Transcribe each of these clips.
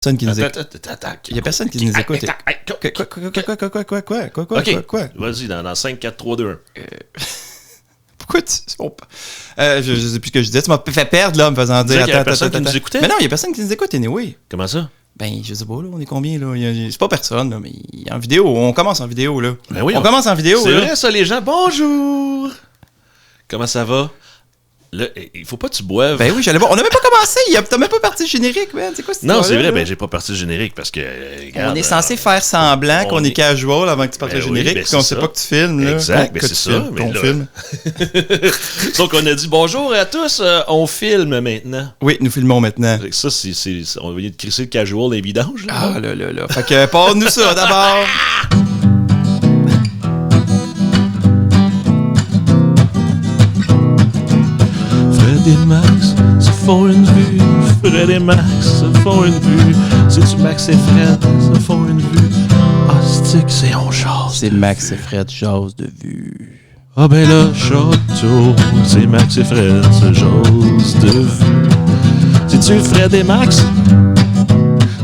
Personne qui nous écoute. Attends. Il y a personne qui nous écoute. Quoi? Vas-y, dans 5, 4, 3, 2, 1. Pourquoi tu... je sais plus ce que je disais. Tu m'as fait perdre, là, en me faisant dire... Il y a personne qui nous écoutait? Mais non, il y a personne qui nous écoute, anyway. Comment ça? Ben, je sais pas, là, on est combien, là? C'est pas personne, là, mais en vidéo, on commence en vidéo, là. Ben oui, on commence en vidéo, c'est là. vrai, ça, les gens. Bonjour! Comment ça va? Là, il faut pas que tu boives. Ben oui, j'allais voir. On n'a même pas commencé. T'as même pas parti le générique, man. C'est quoi cette Non, c'est vrai, là? ben j'ai pas parti le générique parce que. Regarde, on est censé faire semblant qu'on est casual avant que tu partes le générique, puis qu'on sait pas que tu filmes, là. Exact, mais c'est ça. Ton film. Donc, on a dit bonjour à tous, on filme maintenant. Oui, nous filmons maintenant. Ça, on vient de crisser le casual dans les vidanges. Ah là. Fait que, parle-nous ça d'abord. Fred et Max se font une vue. Fred et Max se font une vue. C'est-tu Max et Fred se font une vue? Ah, c'est on jase. C'est Max et Fred jase de vue. Ah ben là, château, c'est Max et Fred se jase de vue. C'est-tu Fred et Max?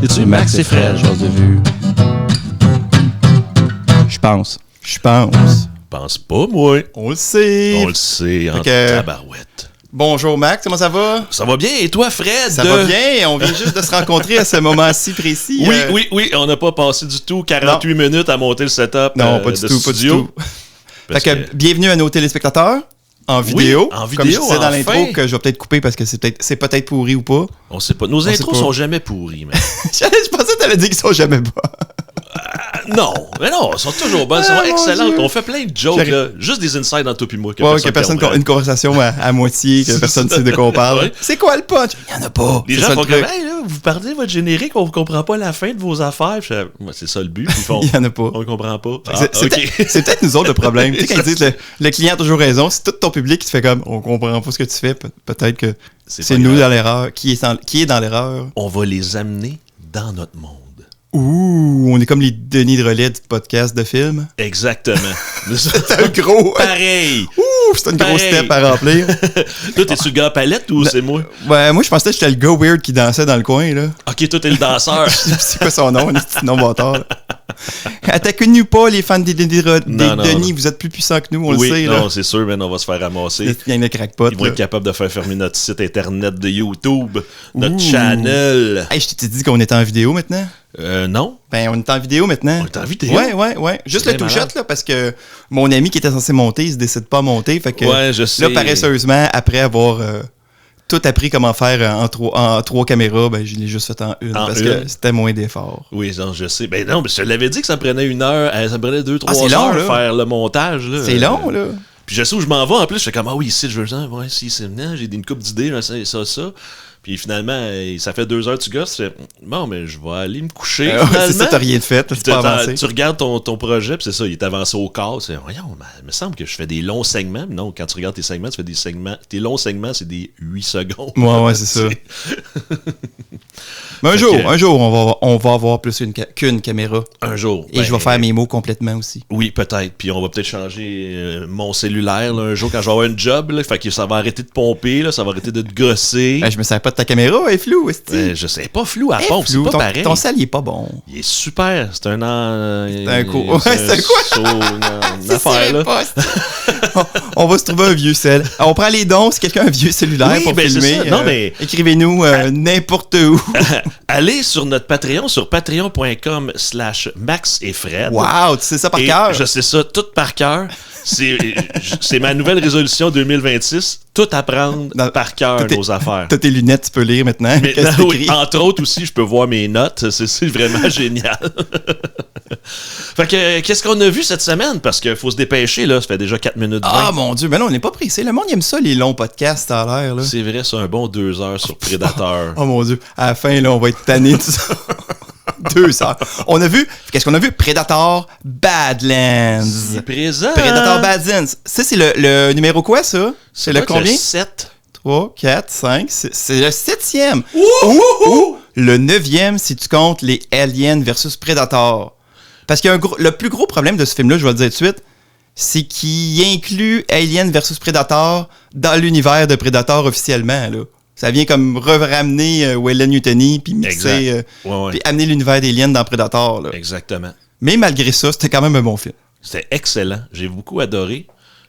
C'est-tu Max et Fred jase de vue? Je pense. Pense pas, moi. On le sait. En tabarouette. Bonjour Max, comment ça va? Ça va bien, et toi Fred? Ça va bien, on vient juste de se rencontrer à ce moment-ci précis. Oui, on n'a pas passé du tout 48 minutes à monter le setup. Non, pas du tout. Fait que bienvenue à nos téléspectateurs en vidéo. Oui, en vidéo, comme je disais dans enfin. l'intro que je vais peut-être couper parce que c'est peut-être pourri ou pas. On sait pas. Nos intros sont jamais pourris, mais. Je pensais que t'allais dire qu'ils sont jamais bons. Non, mais non, ils sont toujours bonnes, ils sont excellentes. On fait plein de jokes, là, juste des insides entre toi et moi. Que personne une conversation à moitié, que personne ne sait de quoi on parle. Ouais. C'est quoi le punch? Il n'y en a pas. Les gens font comme, hey, là, vous parlez de votre générique, on ne comprend pas la fin de vos affaires. C'est ça le but. Ils font, il n'y en a pas. On ne comprend pas. C'est peut-être nous autres le problème. Tu sais, quand ils disent le client a toujours raison, c'est tout ton public qui te fait comme, on comprend pas ce que tu fais. Peut-être que c'est nous dans l'erreur. Qui est dans l'erreur? On va les amener dans notre monde. Ouh, on est comme les Denis de relais du podcast de film. Exactement. C'est un gros... Pareil. Ouh, c'est un gros step à remplir. Toi, t'es-tu le gars à palette ou c'est moi? Ouais, moi, je pensais que j'étais le gars weird qui dansait dans le coin, là. Ok, toi, t'es le danseur. C'est quoi son nom? Un petit nom bâtard. Attaquez-nous pas, les fans des Denis. Vous êtes plus puissants que nous, on le sait. Non, c'est sûr, mais on va se faire ramasser. Il y a une crackpot. Ils vont être capables de faire fermer notre site internet de YouTube, notre channel. Hey, je t'ai dit qu'on était en vidéo maintenant? Non. Ben, on est en vidéo maintenant. On est en vidéo? Ouais. Juste le two-shot, là, parce que mon ami qui était censé monter, il se décide pas à monter. Fait que, ouais, je sais. Là, paresseusement, après avoir tout appris comment faire en 3 caméras, ben, je l'ai juste fait en une. Parce que c'était moins d'effort. Oui, non, je sais. Ben non, mais je te l'avais dit que ça prenait 1 heure, ça prenait 2-3 heures long, faire le montage. Là. C'est long, là. Puis je sais où je m'en vais. En plus, je fais comme, oui, ici, je veux ça. Ouais, si, c'est maintenant. J'ai une couple d'idées, ça. Puis finalement, ça fait 2 heures que tu gosses. Bon, mais je vais aller me coucher. C'est ça, t'as rien de fait. Tu pas avancé. Tu regardes ton projet, puis c'est ça, il est avancé au quart. Voyons, il me semble que je fais des longs segments. Non, quand tu regardes tes segments, tu fais des segments. Tes longs segments, c'est des 8 secondes. Ouais, c'est ça. Mais un jour, on va avoir plus qu'une caméra. Un jour. Et je vais faire mes mots complètement aussi. Oui, peut-être. Puis on va peut-être changer mon cellulaire là, un jour quand je vais avoir un job. Là, fait que ça va arrêter de pomper, là, ça va arrêter de te gosser. Je me sers pas de ta caméra, elle est floue. Je sais pas flou à pompe, c'est pas pareil. Ton sel, il est pas bon. Il est super. C'est un quoi? Une affaire, là. On va se trouver un vieux sel. Alors, on prend les dons si quelqu'un a un vieux cellulaire pour filmer. Non, mais... Écrivez-nous n'importe où. Allez sur notre Patreon, sur patreon.com/Max et Fred. Wow, tu sais ça par cœur? Je sais ça tout par cœur. C'est ma nouvelle résolution 2026. Tout apprendre par cœur nos affaires. T'as tes lunettes, tu peux lire maintenant. Oui, entre autres aussi, je peux voir mes notes. C'est vraiment génial. Fait que, qu'est-ce qu'on a vu cette semaine? Parce qu'il faut se dépêcher, là. Ça fait déjà 4 minutes 20. Ah, mon Dieu, mais non, on n'est pas pressé. Le monde aime ça, les longs podcasts, à l'air, là. C'est vrai, c'est un bon 2 heures sur Predator. Oh, mon Dieu. À la fin, là, on va être tanné de ça. 2 heures. On a vu, qu'est-ce qu'on a vu? Predator Badlands. C'est présent. Predator Badlands. Ça, c'est le numéro quoi, ça? C'est le combien? Le 7. 3, 4, 5, c'est le 7e. Ou le 9e si tu comptes les Aliens versus Predator. Parce que le plus gros problème de ce film-là, je vais le dire tout de suite, c'est qu'il inclut Alien versus Predator dans l'univers de Predator officiellement, là. Ça vient comme ramener Wayland Yutani, puis mixer, puis amener l'univers d'Alien dans Predator. Là. Exactement. Mais malgré ça, c'était quand même un bon film. C'était excellent. J'ai beaucoup adoré.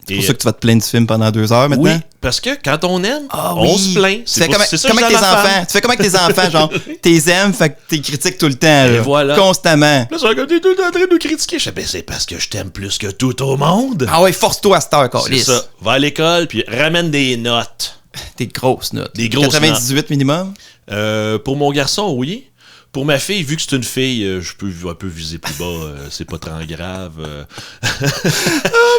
C'est pour ça que tu vas te plaindre du film pendant 2 heures maintenant? Oui, parce que quand on aime, on se plaint. C'est comme avec tes enfants. Tu fais comme avec tes enfants, genre, t'es aimes, fait que t'es critiques tout le temps, là, voilà. Constamment. Là, t'es tout le temps en train de nous critiquer. Je sais, c'est parce que je t'aime plus que tout au monde. Ah ouais, force-toi à cette heure, C'est ça. Va à l'école, puis ramène des notes. Des grosses notes. Des grosses 98 notes. Minimum? Pour mon garçon, oui. Pour ma fille, vu que c'est une fille, je peux un peu viser plus bas, c'est pas très grave.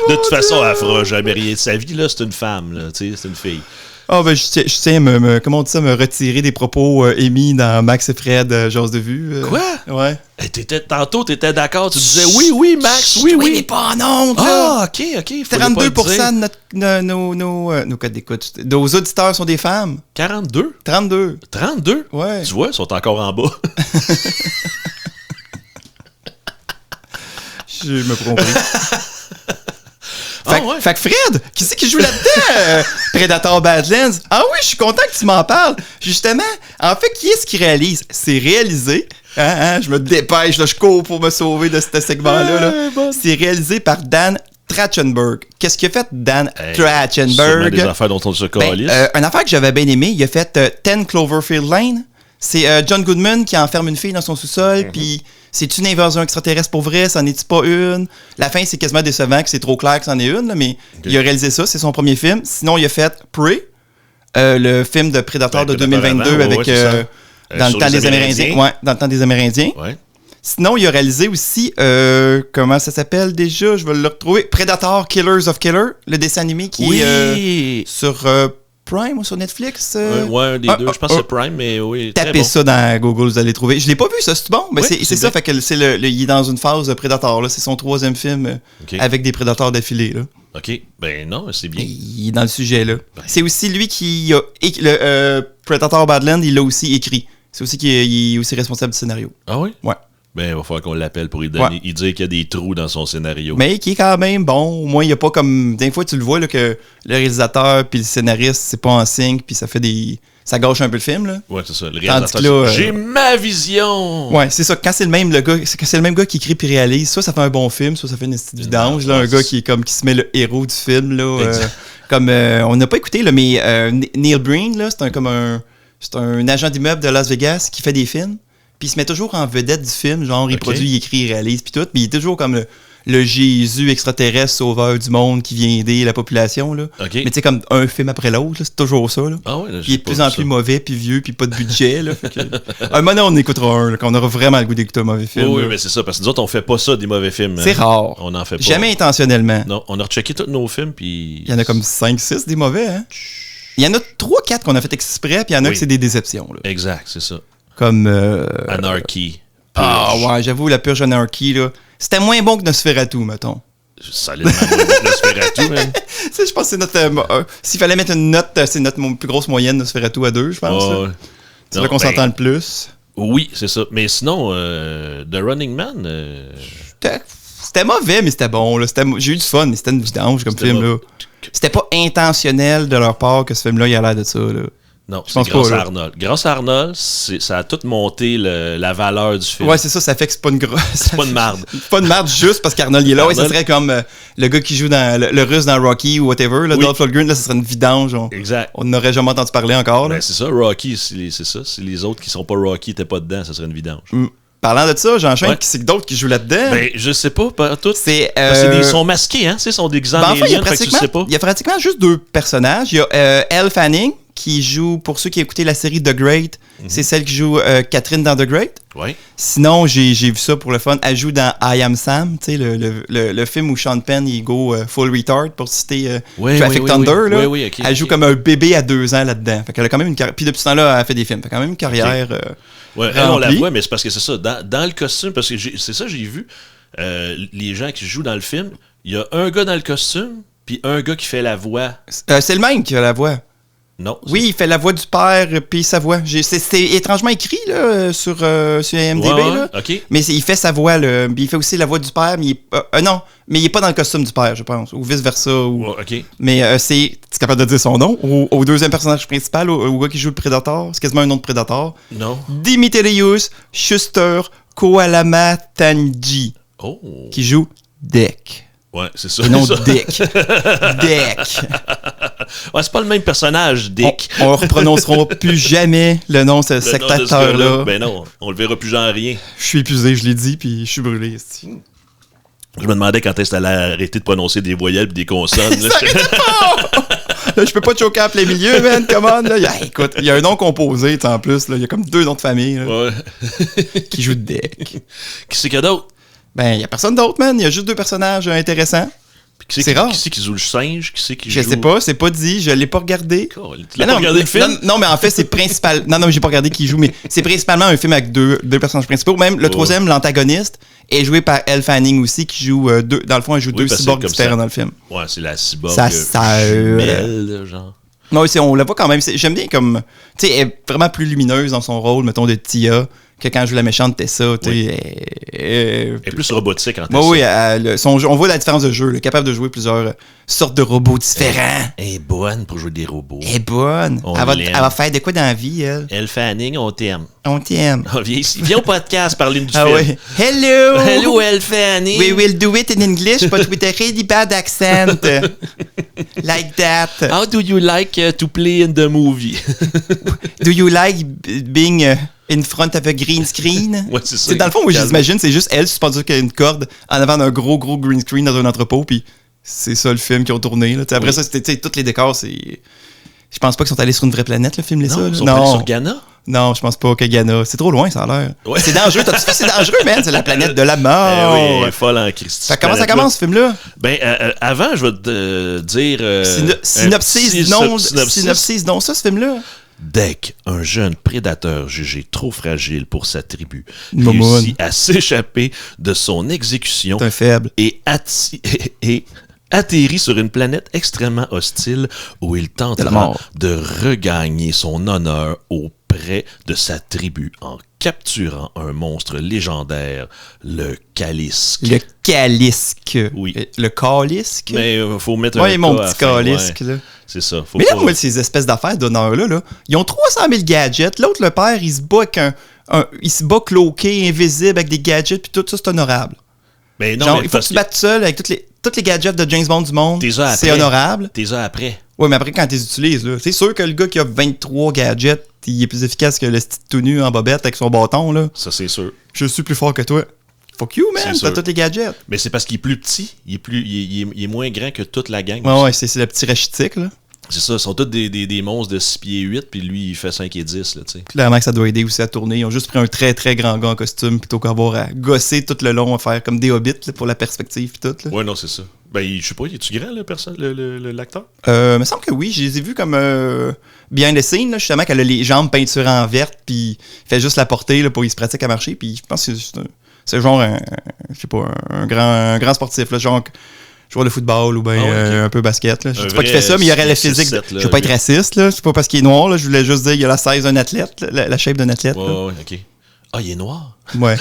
De toute façon, elle fera jamais rien de sa vie, là, c'est une femme, là, tu sais, c'est une fille. Ah ben je tiens à comment on dit ça, me retirer des propos émis dans Max et Fred, Jase de vue. Quoi? Ouais. Tantôt, t'étais d'accord, tu disais oui, Max, oui. Oui, mais pas en ondes, là. Ah, ok. 32% de nos codes d'écoute, nos auditeurs sont des femmes. 42? 32. 32? Ouais. Tu vois, ils sont encore en bas. Je me compris. Fait que Fred, qui c'est qui joue là-dedans? Predator Badlands. Ah oui, je suis content que tu m'en parles. Justement, en fait, qui est-ce qui réalise? C'est réalisé. Je me dépêche, là, je cours pour me sauver de ce segment-là. Là. C'est réalisé par Dan Trachtenberg. Qu'est-ce qu'il a fait, Dan Trachtenberg? Des affaires dont on se calisse. Une affaire que j'avais bien aimée, il a fait 10 Cloverfield Lane. C'est John Goodman qui enferme une fille dans son sous-sol, puis c'est une invasion extraterrestre pour vrai, c'en est-tu pas une? La fin, c'est quasiment décevant que c'est trop clair que c'en est une, là, mais il a réalisé ça, c'est son premier film. Sinon, il a fait Prey, le film de Predator de 2022 avec dans le temps des Amérindiens. Ouais, dans le temps des Amérindiens. Ouais. Sinon, il a réalisé aussi, comment ça s'appelle déjà? Je vais le retrouver. Predator Killers of Killer, le dessin animé qui est sur Prime ou sur Netflix? Ouais, des deux. Je pense que c'est Prime, mais oui. Tapez ça dans Google, vous allez trouver. Je l'ai pas vu, ça, c'est bon? Ben, oui, c'est ça, fait que il est dans une phase de Predator. Là. C'est son 3e film avec des Predators d'affilée. Là. OK. Ben non, c'est bien. Il est dans le sujet, là. Ben. C'est aussi lui qui a... Le Predator Badland, il l'a aussi écrit. C'est aussi qu'il est aussi responsable du scénario. Ah oui? Ouais. Ben, il va falloir qu'on l'appelle pour lui donner, il dire qu'il y a des trous dans son scénario. Mais qui est quand même bon. Au moins, il n'y a pas comme... Des fois, tu le vois, là, que le réalisateur puis le scénariste, c'est pas en sync, puis ça fait des... Ça gâche un peu le film, là. Ouais, c'est ça. Le réalisateur, là, j'ai ma vision! Ouais, c'est ça. Quand c'est le même gars qui écrit puis réalise, ça fait un bon film, ça fait une petite vidange. Là, un gars qui se met le héros du film, là. Comme, on n'a pas écouté, là, mais Neil Breen, là, c'est un agent d'immeuble de Las Vegas qui fait des films. Puis il se met toujours en vedette du film, genre il produit, il écrit, il réalise, puis tout. Puis il est toujours comme le Jésus extraterrestre sauveur du monde qui vient aider la population, là. Okay. Mais tu sais, comme un film après l'autre, là, c'est toujours ça, là. Ah ouais, là, puis il est de plus en plus mauvais, puis vieux, puis pas de budget, là. Fait que, un moment donné, on écoutera un, là, qu'on aura vraiment le goût d'écouter un mauvais film. Oui, mais c'est ça, parce que nous autres, on fait pas ça, des mauvais films. C'est rare. On en fait pas. Jamais intentionnellement. Non, on a rechecké tous nos films, puis... Il y en a comme 5-6 des mauvais, hein. Il y en a 3-4 qu'on a fait exprès, puis il y en a que c'est des déceptions, là. Exact, c'est ça. Comme... Anarchy. Ah ouais, j'avoue, la purge Anarchy, là. C'était moins bon que Nosferatu, mettons. Solidement moins bon que Nosferatu, même. Je pense que c'est notre... s'il fallait mettre une note, c'est notre plus grosse moyenne Nosferatu à 2, je pense. C'est là qu'on s'entend le plus. Oui, c'est ça. Mais sinon, The Running Man... C'était mauvais, mais c'était bon. Là. J'ai eu du fun, mais c'était une vidange comme film. Là. C'était pas intentionnel de leur part que ce film-là, il a l'air de ça. Là. Non, c'est grâce à Arnold. Grâce à Arnold, ça a tout monté la valeur du film. Ouais, c'est ça, ça fait que c'est pas une grosse... C'est pas une marde. C'est pas une marde juste parce qu'Arnold est là. Ouais, ça serait comme le gars qui joue dans le russe dans Rocky ou whatever, là, Dolph Lundgren, là, ça serait une vidange. Exact. On n'aurait jamais entendu parler encore. Là. Ben, c'est ça, Rocky, c'est ça. Si les autres qui sont pas Rocky n'étaient pas dedans, ça serait une vidange. Parlant de ça, j'enchaîne qui c'est que d'autres qui jouent là-dedans. Ben, je sais pas, pas tout. Ils sont masqués, hein? Ils sont déguisés en aliens, il y a pratiquement juste 2 personnages. Il y a Elle Fanning, qui joue, pour ceux qui ont écouté la série The Great, c'est celle qui joue Catherine dans The Great. Ouais. Sinon, j'ai vu ça pour le fun. Elle joue dans I Am Sam, tu sais, le film où Sean Penn, il go full retard, pour citer Traffic Thunder. Là. Elle joue comme un bébé à 2 ans là-dedans. Fait qu'elle a quand même une carrière. Puis depuis ce temps-là, elle fait des films. Fait quand même une carrière... Ouais, elle, on la voit, mais c'est parce que c'est ça. Dans le costume, parce que c'est ça, j'ai vu les gens qui jouent dans le film, il y a un gars dans le costume, puis un gars qui fait la voix. C'est le même qui fait la voix. Non. Oui, il fait la voix du père, puis sa voix. C'est étrangement écrit là, sur IMDb. Ouais, Là. OK. Mais il fait sa voix, là, puis il fait aussi la voix du père, mais non, mais il est pas dans le costume du père, je pense, ou vice-versa. Ouais, OK. Mais tu es capable de dire son nom au deuxième personnage principal, au gars qui joue le Predator. C'est quasiment un nom de Predator. Non. Dimitrius Schuster Koalamatanji, Oh. qui joue Deck. Ouais, c'est ça. Et non ça. Dick. Deck. Ouais, c'est pas le même personnage, Dick. On reprononceront plus jamais le nom de cet Le nom de ce acteur-là. gars-là, ben non, on le verra plus genre rien. Je suis épuisé, je l'ai dit, puis je suis brûlé. esti. Je me demandais quand est-ce qu'elle allait arrêter de prononcer des voyelles et des consonnes. Là, Là, je peux pas te choquer en plein milieu, man. Come on, là. Écoute, il y a un nom composé, en plus. Là. Il y a comme 2 noms de famille là, Ouais. qui jouent Deck. Qui c'est qu'il y a d'autre? Ben, il y a personne d'autre, man. Il y a juste 2 personnages intéressants. Qui C'est rare. Qui c'est qui joue le singe? Qui c'est qui Je joue... sais pas, c'est pas dit, je l'ai pas regardé. Oh, tu l'as pas non, regardé le film? Non, mais en fait, c'est principal. Non, j'ai pas regardé qui joue, mais c'est principalement un film avec deux personnages principaux. Même le troisième, l'antagoniste, est joué par Elle Fanning aussi, qui joue dans le fond, elle joue deux parce que cyborgs c'est comme différents ça. dans le film. Ouais, c'est la cyborg Ça sert. jumelle, là, genre. Non, on la voit quand même. J'aime bien comme. Tu sais, elle est vraiment plus lumineuse dans son rôle, mettons, de Tia, que quand je joue la méchante Tessa. Tu sais, Oui. Elle est plus robotique en Bah oui, on voit la différence de jeu, là, capable de jouer plusieurs sortes de robots différents. Elle est bonne pour jouer des robots. Elle est bonne. On Elle l'aime. va faire de quoi dans la vie, elle? Elle Fanning, on t'aime. On t'aime. Oh, viens ici. Viens au podcast parler du Ah film. oui. Hello! Hello, Elle Fanning. We will do it in English, but with a really bad accent. Like that. How do you like to play in the movie? Do you like being in front of a green screen? Ouais, c'est ça. C'est dans le fond, moi, j'imagine, c'est juste elle suspendue sur une corde en avant d'un gros green screen dans un entrepôt, puis c'est ça le film qu'ils ont tourné. Là. Après ça, c'était tous les décors, c'est... Je pense pas qu'ils sont allés sur une vraie planète, le film, les ça. Non, Là. ils sont allés sur Ghana? Non, je pense pas que Ghana. C'est trop loin, ça a l'air. Ouais. C'est dangereux. T'as-tu vu, c'est dangereux, man. C'est la planète de la mort. Eh oui, elle est folle en Christ. Comment ça commence, ce film-là? Ben, avant, je vais te dire... Synopsis, non, ça, ce film-là. Deck, un jeune prédateur jugé trop fragile pour sa tribu, Momoun. réussit à s'échapper de son exécution C'est un faible. et atterrit sur une planète extrêmement hostile où il De la tentera mort. de regagner son honneur auprès de sa tribu en capturant un monstre légendaire, le Kalisk. Le Kalisk. Oui. Le Kalisk? Mais faut mettre Ouais, un mon K à la petit fin, Kalisk, ouais. là. C'est ça. Faut Mais là, pas- moi, ces espèces d'affaires d'honneur-là, ils ont 300 000 gadgets. L'autre, le père, il se bat avec il se bat cloqué, invisible, avec des gadgets, puis tout ça, c'est honorable. Mais non, Genre, mais il faut que parce tu te battes seul avec tous les gadgets de James Bond du monde. T'es ça C'est après. honorable. T'es ça après. Ouais, mais après, quand tu les utilises, là, c'est sûr que le gars qui a 23 gadgets, il est plus efficace que le petit tout nu en bobette avec son bâton, là. Ça, c'est sûr. Je suis plus fort que toi. Fuck you, man, C'est t'as sûr. tous les gadgets. Mais c'est parce qu'il est plus petit. Il est moins grand que toute la gang. Ouais, c'est le petit rachitique, là. C'est ça. Ils sont tous des monstres de 6 pieds 8, puis lui, il fait 5 et 10, là, tu sais. Clairement que ça doit aider aussi à tourner. Ils ont juste pris un très très grand gars en costume plutôt qu'avoir à gosser tout le long, à faire comme des hobbits là, pour la perspective et tout. Là. Ouais, non, c'est ça. Ben, je sais pas, es-tu grand, l'acteur? Me semble que oui, je les ai vus comme behind the scenes, là, justement, qu'elle a les jambes peinturées en verte, puis il fait juste la porter là, pour qu'il se pratique à marcher, puis je pense que c'est genre je sais pas, un grand sportif, là, genre joueur de football ou bien Ah ouais, ok. un peu basket. Là. Je Un dis pas qu'il fait vrai ça, mais il aurait le 6, physique. 7, là, Je veux pas être lui. raciste, là. C'est pas parce qu'il est noir, là. Je voulais juste dire qu'il a la size d'un athlète, là, la shape d'un athlète. Ouais, là. ouais, ok. Ah, il est noir? Ouais.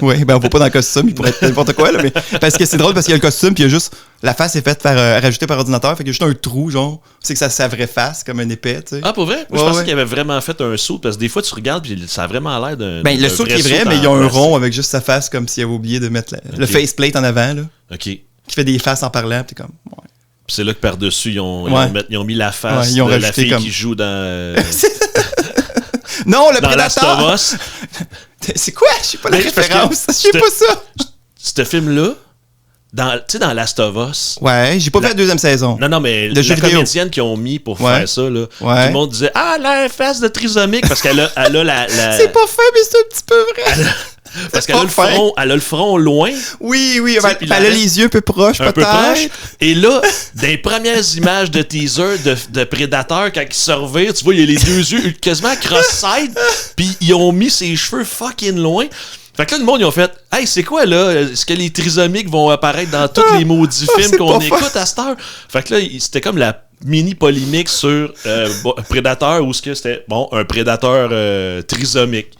Ouais, ben on va pas dans le costume, il pourrait être n'importe quoi, là, mais parce que c'est drôle parce qu'il y a le costume, puis il y a juste. La face est faite rajoutée par ordinateur, fait qu'il y a juste un trou, genre. C'est que ça sa vraie face, comme un épais, tu sais. Ah, pour vrai? Moi, Ouais, je pensais ouais. qu'il avait vraiment fait un saut, parce que des fois, tu regardes, puis ça a vraiment l'air d'un. Ben, le d'un saut qui est vrai, saut mais il y a en un plastique. rond avec juste sa face, comme s'il avait oublié de mettre le Ok. faceplate en avant, là. Ok. Puis Qui fait des faces en parlant, puis t'es comme. Ouais. c'est là que par-dessus, ils ont mis la face Ouais, ils ont de la rajouté fille comme- qui joue dans Non, le Last Predator! of Us. C'est quoi? Je sais pas la Mais c'est parce que référence. Je sais c'était- pas ça. Ce film-là, tu sais, dans Last of Us. Ouais, j'ai pas fait la deuxième saison. Non, mais De jeux la vidéo. comédienne qu'ils ont mis pour Ouais. faire ça, là, Ouais. tout le monde disait « Ah, la face de trisomique! » Parce qu'elle a, C'est pas fin, mais c'est un petit peu vrai. parce c'est qu'elle a pas le fin. front, elle a le front loin, Oui, sais, elle, puis elle a la- les yeux un peu proches, un peu peut-être. proche. Et là, dans les premières images de teaser de Predator, quand il se revire, tu vois, il a les deux yeux quasiment cross-side, puis ils ont mis ses cheveux fucking loin. Fait que là, le monde, ils ont fait « Hey, c'est quoi, là? Est-ce que les trisomiques vont apparaître dans tous les maudits films c'est qu'on pas écoute à cette heure? » Fait que là, c'était comme mini polémique sur Predator où ce que c'était un prédateur trisomique.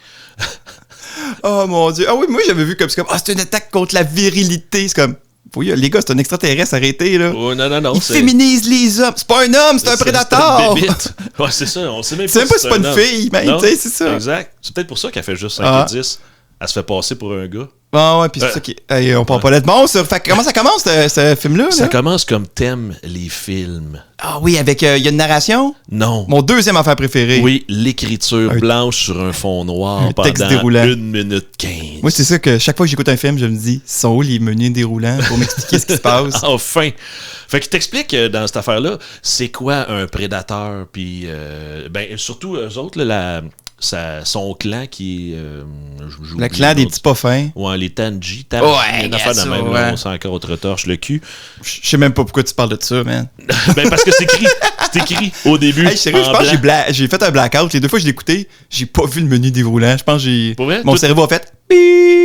Oh mon Dieu. Ah oui, moi j'avais vu comme c'est comme c'est une attaque contre la virilité. C'est comme oui, les gars, c'est un extraterrestre, arrêtez là. Oh, non. Il féminise les hommes. C'est pas un homme, c'est un prédateur. C'est une bébite. Ouais, c'est ça. On sait même pas si c'est pas une fille, mais tu sais, c'est ça. Exact. C'est peut-être pour ça qu'elle fait juste 5 et 10. Elle se fait passer pour un gars. Ah ouais, puis c'est ça qui. Hey, on parle pas là de bon, ça. Fait que comment ça commence, ce film-là? Ça commence comme t'aimes les films. Ah oui, avec. Il y a une narration? Non. Mon deuxième affaire préférée. Oui, l'écriture blanche sur un fond noir pendant texte déroulant. 1 minute 15. Moi, c'est ça que chaque fois que j'écoute un film, je me dis, sont où les menus déroulants pour m'expliquer ce qui se passe? Enfin! Fait qu'il t'explique dans cette affaire-là, c'est quoi un prédateur, puis surtout eux autres, là, son clan qui est... le clan des petits pas fins. Ouais, les Tanji. Une affaire de même, là, on s'en encore autre torche le cul. Je sais même pas pourquoi tu parles de ça, man. Parce que c'est écrit au début. Hey, sérieux, je pense que j'ai fait un blackout. Les 2 fois que je l'ai écouté, j'ai pas vu le menu déroulant. Je pense que mon cerveau a fait...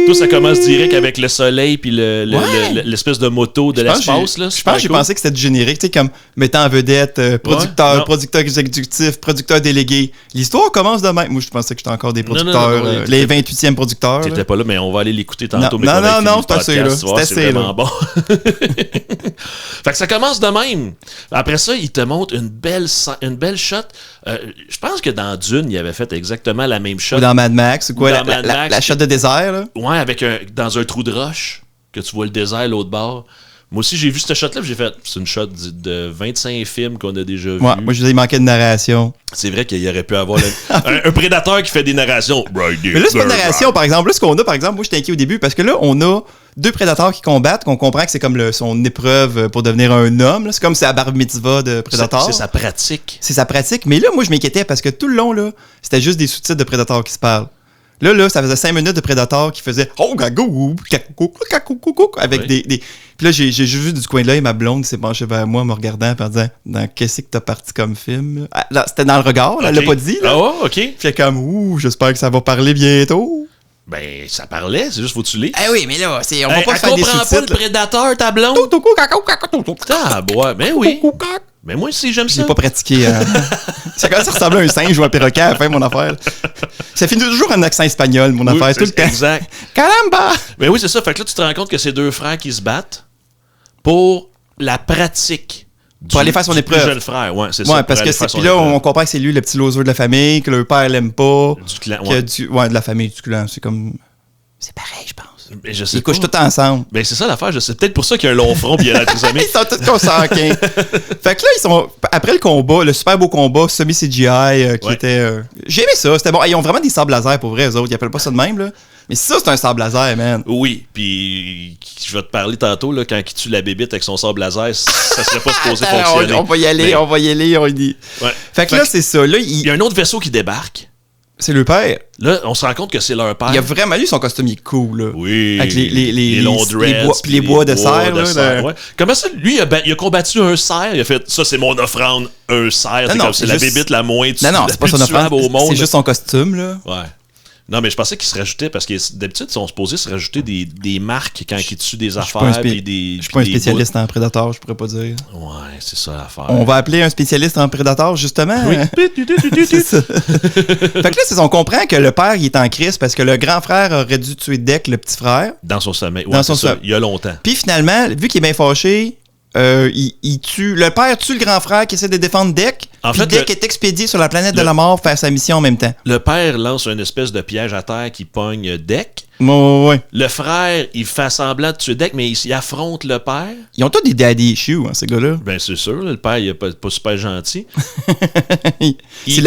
Tout ça commence direct avec le soleil puis l'espèce de moto de l'espace. Je pense que j'ai pensé que c'était du générique, tu sais, comme mettant en vedette, producteur exécutif, producteur délégué. L'histoire commence de même. Moi, je pensais que j'étais encore des producteurs, les 28e producteurs. T'étais pas là, mais on va aller l'écouter tantôt. Non, c'est assez là. C'est assez vraiment bon. Fait que ça commence de même. Après ça, il te montre une belle shot. Je pense que dans Dune, il avait fait exactement la même shot. Ou dans Mad Max, ou quoi, la shot de désert, là. Ouais, dans un trou de roche, que tu vois le désert l'autre bord. Moi aussi, j'ai vu cette shot-là, puis j'ai fait, c'est une shot de 25 films qu'on a déjà vus. Ouais, moi, je disais, il manquait de narration. C'est vrai qu'il y aurait pu avoir un prédateur qui fait des narrations. Mais là, c'est pas une narration, par exemple. Là, ce qu'on a, par exemple, moi, j'étais inquiet au début, parce que là, on a 2 prédateurs qui combattent, qu'on comprend que c'est comme son épreuve pour devenir un homme. Là. C'est comme c'est la bar mitzvah de Predator. C'est sa pratique. C'est sa pratique. Mais là, moi, je m'inquiétais parce que tout le long, là, c'était juste des sous-titres de Predator qui se parlent. Là, ça faisait 5 minutes de Predator qui faisait oh gagou avec des. Puis là, j'ai juste vu du coin de l'œil ma blonde qui s'est penchée vers moi en me regardant et en disant dans qu'est-ce que t'as parti comme film? Là, c'était dans le regard, là, elle l'a pas dit. Là. Ah ouais, ok. Fait comme j'espère que ça va parler bientôt. Ben, ça parlait, c'est juste faut que tu lis. Eh oui, mais là, on va pas faire des sous-titres. Elle comprend pas le prédateur, ta blonde. Ben oui. Mais moi aussi, j'aime ça. J'ai pas pratiqué. Ça commence à ressembler à un singe ou un perroquet à la fin, mon affaire. Ça finit toujours en accent espagnol, mon affaire, tout le temps. Exact. Caramba! Mais oui, c'est ça. Fait que là, tu te rends compte que c'est 2 frères qui se battent pour la pratique. Pour aller faire son épreuve. Du jeune frère, ouais, c'est ça. Ouais, parce que puis là, on comprend que c'est lui le petit loser de la famille, que le père l'aime pas. Du clan, ouais. De la famille, du clan. C'est comme. C'est pareil, je pense. Mais je sais Ils couchent tous ensemble. Ben, c'est ça l'affaire. C'est peut-être pour ça qu'il y a un long front puis il y a la trisomie. Ils sont tous consanguins. Fait que là, ils sont. Après le combat, le super beau combat, semi-CGI, qui était. J'ai aimé ça. C'était bon. Ils ont vraiment des sables laser pour vrai, eux autres. Ils appellent pas ça de même, là. Mais ça, c'est un sable laser, man. Oui, puis je vais te parler tantôt, là, quand il tue la bébite avec son sable laser, ça serait pas supposé fonctionner. On va y aller, on y dit. Ouais. Fait que là, c'est ça. Là, il y a un autre vaisseau qui débarque. C'est le père. Là, on se rend compte que c'est leur père. Il a vraiment lu son costume, il est cool, là. Oui. Avec les longs dreads. Les bois de serre, là. Ouais. Comment ça, lui, il a combattu un cerf, il a fait, ça, c'est mon offrande, un cerf. C'est la bébite la moins tuable au monde. C'est juste son costume, là. Ouais. Non, mais je pensais qu'il se rajoutait, parce que d'habitude, ils sont supposés se rajouter des marques quand ils tuent des affaires. Je suis pas un spécialiste en Predator, je pourrais pas dire. Ouais, c'est ça l'affaire. On va appeler un spécialiste en Predator, justement. Oui. C'est ça. Fait que là, on comprend que le père, il est en crise parce que le grand frère aurait dû tuer Deck, le petit frère. Dans son sommeil. Ouais, dans son sommeil. Il y a longtemps. Puis finalement, vu qu'il est bien fâché, il tue. Le père tue le grand frère qui essaie de défendre Deck. Puis Deck est expédié sur la planète de la mort faire sa mission en même temps. Le père lance une espèce de piège à terre qui pogne Deck. Ouais. Le frère, il fait semblant de tuer Deck, mais il affronte le père. Ils ont tous des daddy issues, hein, ces gars-là. Ben, c'est sûr. Le père, il est pas super gentil. C'est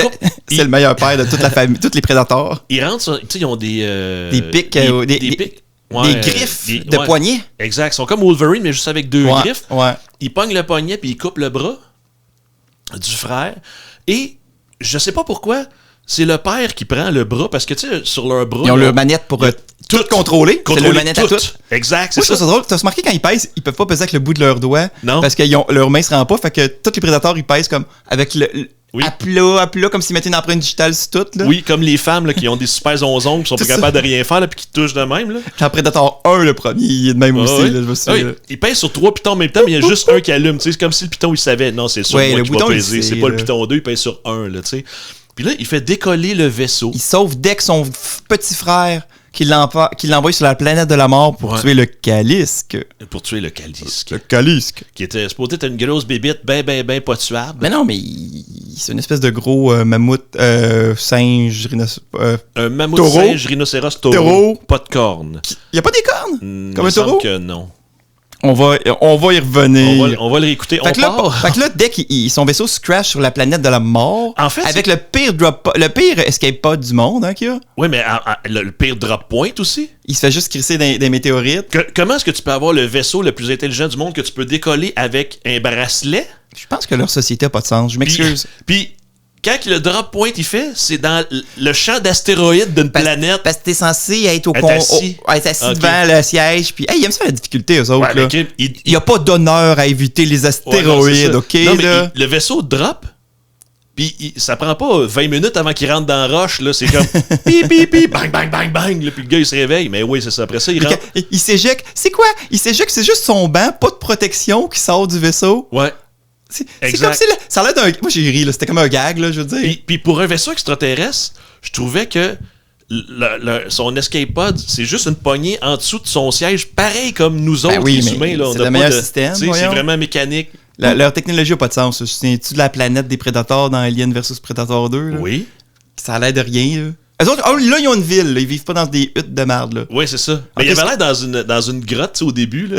le meilleur père de toute la famille, tous les prédateurs. Ils rentrent, tu sais, ils ont des pics. Des pics. Ouais, des griffes de poignet. Exact. Ils sont comme Wolverine, mais juste avec 2 griffes. Ouais. Ils pognent le poignet puis ils coupent le bras du frère. Et je sais pas pourquoi, c'est le père qui prend le bras parce que, tu sais, sur leur bras. Ils ont leur manette pour tout contrôler. C'est leur manette à tout. Exact, c'est ça. C'est drôle. T'as remarqué quand ils pèsent, ils peuvent pas peser avec le bout de leurs doigts. Non. Parce que leur main se rend pas. Fait que tous les prédateurs, ils pèsent comme avec Oui. à plat, comme s'ils mettaient une empreinte digitale sur tout. Là. Oui, comme les femmes là, qui ont des super onzons, qui sont pas capables de rien faire, là, puis qui touchent de même. Là. Quand Predator 1, le premier, il est de même aussi. Ouais. Là, je me souviens. Il pèse sur 3 pitons en même temps, mais il y a juste un qui allume. C'est comme si le piton, il savait. Non, c'est sur moi qui va peser. C'est pas le piton 2, il pèse sur 1. Là, t'sais. Puis là, il fait décoller le vaisseau. Il sauve Dex, son petit frère, qui l'envoie sur la planète de la mort pour tuer le Kalisk. Pour tuer le Kalisk. Le Kalisk. Qui était supposé être une grosse bébite, ben pas tuable. Mais non, mais c'est une espèce de gros mammouth, singe, un mammouth taureau. Singe, rhinocéros, taureau. Pas de cornes. Il y a pas des cornes? Comme un taureau? Que non. On va y revenir. On va le réécouter. Fait que là, dès que son vaisseau se crash sur la planète de la mort, en fait, avec le pire escape pod du monde, hein, qu'il y a. Oui, mais le pire drop point aussi. Il se fait juste crisser des météorites. Comment est-ce que tu peux avoir le vaisseau le plus intelligent du monde que tu peux décoller avec un bracelet? Je pense que leur société a pas de sens. Je m'excuse. Puis quand le drop point il fait, c'est dans le champ d'astéroïdes d'une planète. Parce que t'es censé être assis devant le siège. Puis, il aime ça la difficulté, eux autres. Ouais, là. Il n'y a pas d'honneur à éviter les astéroïdes, non, OK? Non, là? mais le vaisseau drop, puis ça prend pas 20 minutes avant qu'il rentre dans la roche. Là, c'est comme pip, pip, pip, bang, bang, bang, bang. Là, puis le gars, il se réveille. Mais oui, c'est ça. Après ça, il rentre. Il s'éjecte. C'est quoi? Il s'éjecte, c'est juste son banc, pas de protection qui sort du vaisseau. Ouais. C'est comme si ça a l'air d'un... Moi, j'ai ri, là. C'était comme un gag, là, je veux dire. Puis pour un vaisseau extraterrestre, je trouvais que son escape pod, c'est juste une poignée en dessous de son siège, pareil comme nous autres, les humains. Là, c'est le meilleur système, c'est vraiment mécanique. Leur technologie n'a pas de sens. Tu souviens-tu de la planète des Predators dans Alien vs Predator 2? Là? Oui. Ça a l'air de rien, là. Eux autres, là, ils ont une ville, là. Ils vivent pas dans des huttes de merde, là. Oui, c'est ça. Mais il avait l'air dans une grotte, au début, là.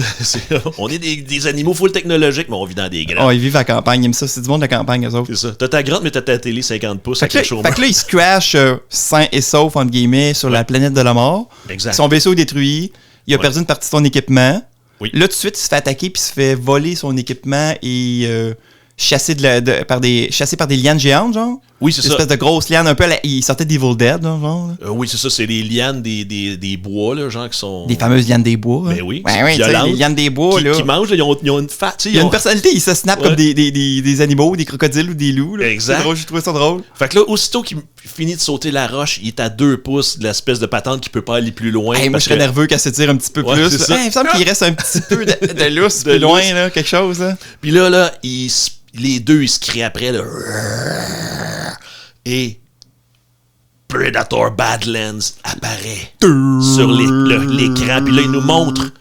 On est des animaux full technologiques, mais on vit dans des grottes. Oh, ils vivent à la campagne, ils aiment ça. C'est du monde de la campagne, eux autres. C'est ça. T'as ta grotte, mais t'as ta télé 50 pouces avec le chômeur. Fait que là, ils se crashent sains et saufs, entre guillemets, sur la planète de la mort. Exact. Son vaisseau est détruit. Il a perdu une partie de son équipement. Oui. Là, tout de suite, il se fait attaquer puis il se fait voler son équipement et chassé par des lianes géantes, genre. Oui, c'est ça. Une espèce de grosse liane, un peu il sortait d'Evil Dead, genre. Oui, c'est ça, c'est les lianes des bois, là, genre, qui sont... Des fameuses lianes des bois. Ben oui. Ouais, les lianes des bois, là. Qui mangent, là, ils ont une fat, il y a une personnalité, ils se snappent comme des animaux, des crocodiles ou des loups, là. Exact. C'est drôle, j'ai trouvé ça drôle. Fait que là, aussitôt qu'il finit de sauter la roche, il est à 2 pouces de l'espèce de patente qui peut pas aller plus loin. Moi, je serais nerveux qu'elle s'étire un petit peu plus. Il me semble qu'il reste un petit peu de lousse plus loin, là, quelque chose, là. Puis là, les deux, ils se crient après, là. Et Predator Badlands apparaît sur l'écran. Puis là, il nous montre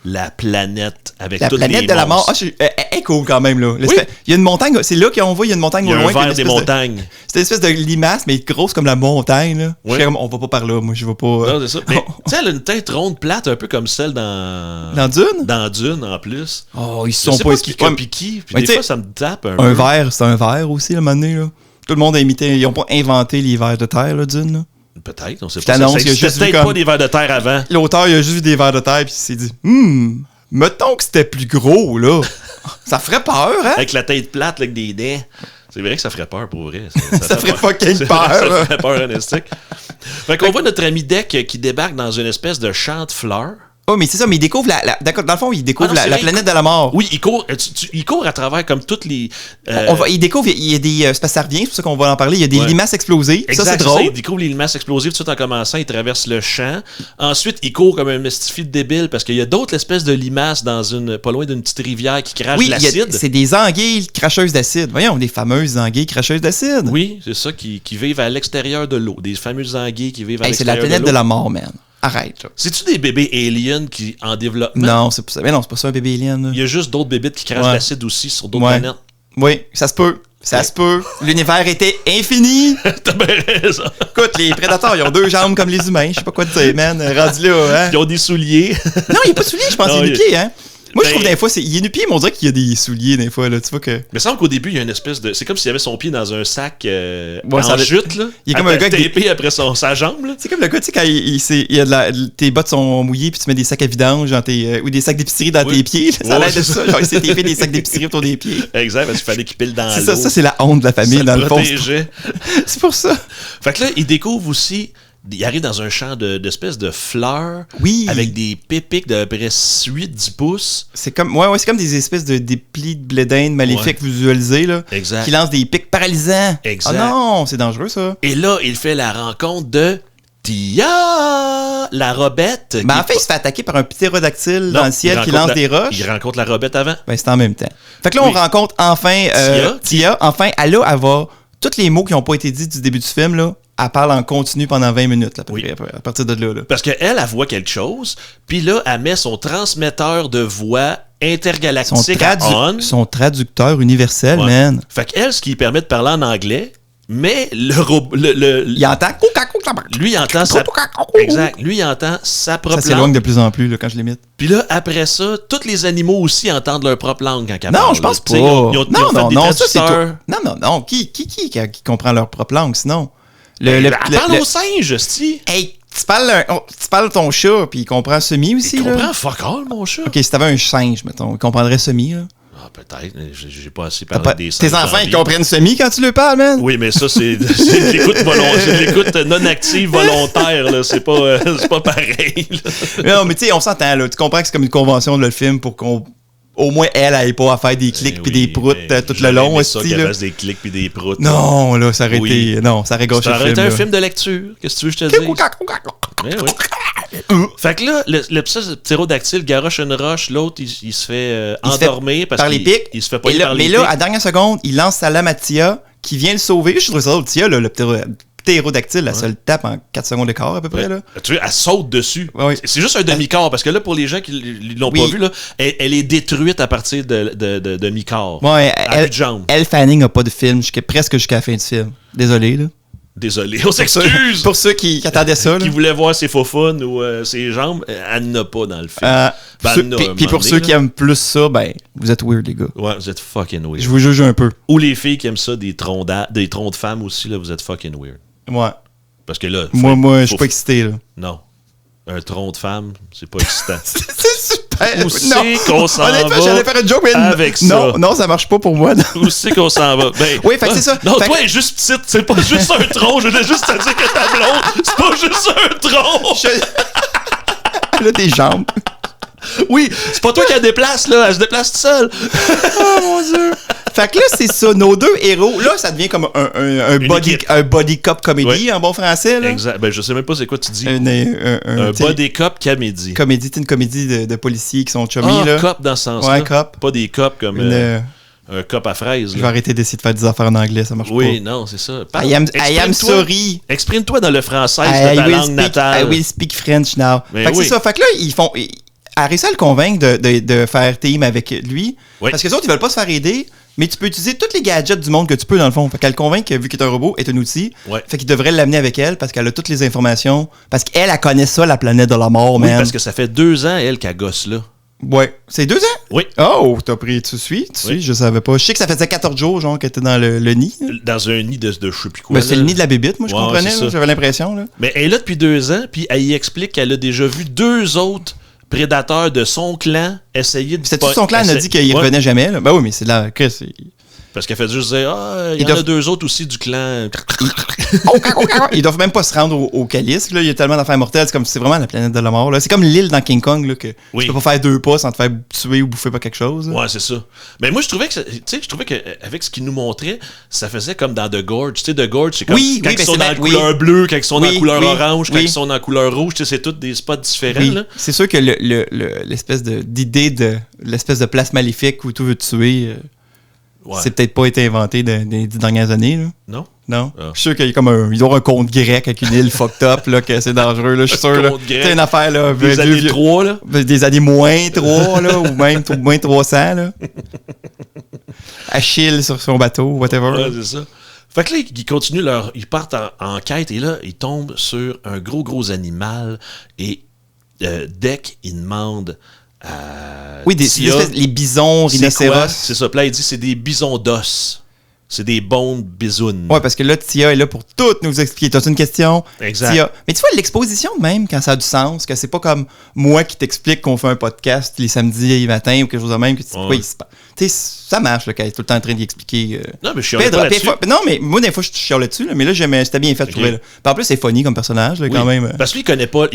la planète avec toutes les planète de la mort. Elle est cool quand même, là. Oui. Il y a une montagne, c'est là qu'on voit, il y a une montagne au loin. Il y a un verre des montagnes. C'est une espèce de limace, mais grosse comme la montagne, là. Oui. Je suis comme, on va pas par là, moi, je vais pas... Non, c'est ça. Mais, tu sais, elle a une tête ronde plate, un peu comme celle dans... Dans Dune? Dans Dune, en plus. Oh, ils Je sont sais pas... qui copie qui, puis des fois, ça me tape un peu. Un verre, c'est un verre aussi, à un moment donné, là. Tout le monde a imité... Ils ont pas inventé les vers de terre, là, Dune, là. Peut-être, on sait pas. Ça existait peut-être pas des vers de terre avant. L'auteur, il a juste vu des vers de terre, puis il s'est dit, mettons que c'était plus gros, là. Ça ferait peur, hein? Avec la tête plate, là, avec des dents. C'est vrai que ça ferait peur, pour vrai. Ça ferait fucking peur. Ça ferait peur, honestique. Fait qu'on voit notre ami Deck qui débarque dans une espèce de champ de fleurs. Oh, mais c'est ça, mais il découvre d'accord, dans le fond, il découvre la planète de la mort. Oui, il court à travers comme toutes les... il découvre, il y a des... c'est parce que ça revient, c'est pour ça qu'on va en parler, il y a des limaces explosives. Exact, ça, c'est drôle. Ça, il découvre les limaces explosives tout de suite en commençant, il traverse le champ. Ensuite, il court comme un mystifié débile parce qu'il y a d'autres espèces de limaces pas loin d'une petite rivière qui crache de l'acide. C'est des anguilles cracheuses d'acide. Voyons, des fameuses anguilles cracheuses d'acide. Oui, c'est ça, qui vivent à l'extérieur de l'eau. Des fameuses anguilles qui vivent à l'extérieur de l'eau. C'est la planète de la mort, man. Arrête, là. C'est-tu des bébés aliens qui en développement? Non, c'est pas ça. Mais non, c'est pas ça un bébé alien. Là. Il y a juste d'autres bébés qui crachent l'acide aussi sur d'autres planètes. Oui, ça se peut. Ça se peut. L'univers était infini. T'as bien raison. Écoute, les prédateurs, ils ont 2 jambes comme les humains. Je sais pas quoi te dire, man. Rendu là, hein. Ils ont des souliers. Non, il n'y a pas de souliers, je pense. Il y a des pieds, hein. Moi, je trouve des fois, il y a des pieds, mais on dirait qu'il y a des souliers, des fois, là. Tu vois que. Mais il semble qu'au début, il y a une espèce de. C'est comme s'il avait son pied dans un sac en jute, là. Il est comme un gars tapé après sa jambe, là. C'est comme le gars, tu sais, quand il y a tes bottes sont mouillées, puis tu mets des sacs à vidange ou des sacs d'épicerie dans tes pieds. Ça a l'air de ça. Genre, il s'est tapé des sacs d'épicerie autour des pieds. Exact, parce qu'il fallait qu'il pile dans l'eau. Ça, c'est la honte de la famille, dans le fond. C'est pour ça. Fait que là, il découvre aussi il arrive dans un champ d'espèces de fleurs Oui. avec des pépiques d'à peu près 8-10 pouces. C'est comme, c'est comme des espèces de des plis de blé d'Inde maléfiques visualisés, là. Exact. Qui lancent des pics paralysants. Exact. Ah non, c'est dangereux, ça. Et là, il fait la rencontre de Tia, la robette. Ben, en fait, il se fait attaquer par un ptérodactyle dans le ciel qui lance des roches. Il rencontre la robette avant. Ben, c'est en même temps. Fait que là, on rencontre enfin Tia. Enfin, elle va tous les mots qui n'ont pas été dits du début du film, là. Elle parle en continu pendant 20 minutes, là, à partir de là. Parce qu'elle, elle voit quelque chose, puis là, elle met son transmetteur de voix intergalactique à on. Son traducteur universel, man. Fait qu'elle, ce qui lui permet de parler en anglais, mais il entend... Lui, il entend sa... Exact. Lui, il entend sa propre langue. Ça s'éloigne de plus en plus, là, quand je l'imite. Puis là, après ça, tous les animaux aussi entendent leur propre langue quand ils parlent. Non, je pense pas. Non, ça, c'est toi. Non. Qui comprend leur propre langue, sinon? Elle parle aux singes, c'ti. Hey, tu parles ton chat, puis il comprend semi aussi, il là? Il comprend fuck all, mon chat. OK, si t'avais un singe, mettons, il comprendrait semi, là? Ah, peut-être. J'ai pas assez parlé des singes. Tes enfants, ils comprennent semi quand tu leur parles, man? Oui, mais ça, c'est de l'écoute non active volontaire, là. C'est pas pareil, là. Non, mais tu sais, on s'entend, là. Tu comprends que c'est comme une convention de le film pour qu'on... Au moins, elle n'aille pas à faire des clics puis des proutes tout le long. C'est ça, qu'elle fasse des clics puis des proutes. Non, là, ça aurait été... Non, ça aurait gâché le film. Ça aurait été un film de lecture. Qu'est-ce que tu veux que je te dise? Oui. Fait que là, le ptérodactyle garoche une roche, l'autre, il se fait endormir par les pics. Il se fait pas par les pics. Mais là, à la dernière seconde, il lance sa lame à Tia qui vient le sauver. Je trouve ça drôle. Tia, là, le ptérodactyle, elle se le tape en 4 secondes d'écart à peu près. Là. Tu vois, elle saute dessus. Ouais. C'est juste un demi-quart parce que là, pour les gens qui l'ont pas vu, là, elle est détruite à partir de mi-quart. Ouais, Elle Fanning n'a pas de film presque jusqu'à la fin du film. Désolé, là. Désolé, on s'excuse! Pour ceux qui attendaient ça. Qui voulaient voir ses faufounes ou ses jambes, elle n'a pas dans le film. Puis pour ceux qui aiment plus ça, ben, vous êtes weird, les gars. Ouais, vous êtes fucking weird. Je vous juge un peu. Ou les filles qui aiment ça, des troncs de femmes aussi, là, vous êtes fucking weird. Ouais. Parce que là... Moi, je suis pas excité, là. Non. Un tronc de femme, c'est pas excitant. C'est super. Où c'est qu'on s'en va? J'allais faire une joke, mais avec ça. Non, ça marche pas pour moi. Où c'est qu'on s'en va? Ben, oui, fait que c'est ça. Non, toi, elle est juste petite. C'est pas juste un tronc. Je voulais juste te dire que ta blonde, c'est pas juste un tronc. Elle a des jambes. Oui, c'est pas toi qui la déplace, là. Elle se déplace toute seule. Oh mon Dieu. Fait que là, c'est ça. Nos deux héros, là, ça devient comme un body cop comédie en bon français. Là. Exact. Ben, je sais même pas c'est quoi tu dis. Un body cop comédie. Comédie, c'est une comédie de policiers qui sont chummy. Ah, là. cop dans ce sens-là. Ouais, cop. Pas des cops comme un cop à fraises. Je vais arrêter d'essayer de faire des affaires en anglais, ça marche pas. Oui, non, c'est ça. I am sorry. Exprime-toi dans le français de ta langue natale. I will speak French now. Mais fait que c'est ça. Fait que là, ils font... Elle a réussi à le convaincre de faire team avec lui. Oui. Parce que les autres, ils veulent pas se faire aider, mais tu peux utiliser tous les gadgets du monde que tu peux, dans le fond. Fait qu'elle le convainc que, vu qu'il est un robot, est un outil. Ouais. Fait qu'il devrait l'amener avec elle parce qu'elle a toutes les informations. Parce qu'elle, elle connaît ça, la planète de la mort, oui, man. parce que ça fait 2 ans, elle, qu'elle gosse là. Ouais. C'est 2 ans? Oui. Oh, tu suis, je savais pas. Je sais que ça faisait 14 jours, genre, qu'elle était dans le nid. Dans un nid de je sais plus quoi. Ben, c'est le nid de la bébite, moi, je comprenais. J'avais l'impression, là. Mais elle est là depuis 2 ans, puis elle y explique qu'elle a déjà vu 2 autres prédateurs de son clan essayer de... C'était tout son clan, elle a dit qu'il revenait jamais, là. Ben oui, mais c'est là que c'est... Parce qu'elle fait juste dire, il y en a 2 autres aussi du clan. Ils doivent même pas se rendre au calice, là. Il y a tellement d'affaires mortelles. C'est vraiment la planète de la mort, là. C'est comme l'île dans King Kong, là, que tu peux pas faire 2 pas sans te faire tuer ou bouffer par quelque chose. Là. Ouais, c'est ça. Mais moi, je trouvais qu'avec ce qu'il nous montrait, ça faisait comme dans The Gorge. Tu sais, The Gorge, c'est comme quand ils sont dans la couleur bleue, quand ils sont dans la couleur orange, quand ils sont dans la couleur rouge, tu sais, c'est tous des spots différents, là. C'est sûr que l'espèce d'idée de l'espèce de place maléfique où tout veut te tuer... C'est peut-être pas été inventé dans les 10 dernières années. Là. Non? Non. Je suis sûr qu'il y a comme il doit y avoir un conte grec avec une île fucked up, là, que c'est dangereux. Là, je suis sûr. C'est une affaire. Là, des années 3, là. Des années moins 3, là, ou même moins 300. Là. Achille sur son bateau, whatever. Ouais, c'est ça. Fait que là, ils partent en quête et là, ils tombent sur un gros animal et Deck, il demande... oui, les bisons, rhinocéros. C'est ça. Puis là, il dit c'est des bisons d'os. C'est des bonnes bisounes. Ouais, parce que là, Tia est là pour tout nous expliquer. T'as-tu une question? Exact. Tia. Mais tu vois, l'exposition de même, quand ça a du sens, que c'est pas comme moi qui t'explique qu'on fait un podcast les samedis matin ou quelque chose de même, que tu sais quoi il se passe. Tu sais, ça marche, là, quand il est tout le temps en train d'y expliquer. Non, mais je suis pas là-dessus. Non, mais moi, des fois, je chiale là-dessus, là, mais là, c'était bien fait, je trouvais. Là. Puis en plus, c'est funny comme personnage, là, quand même. Parce qu'il connaît pas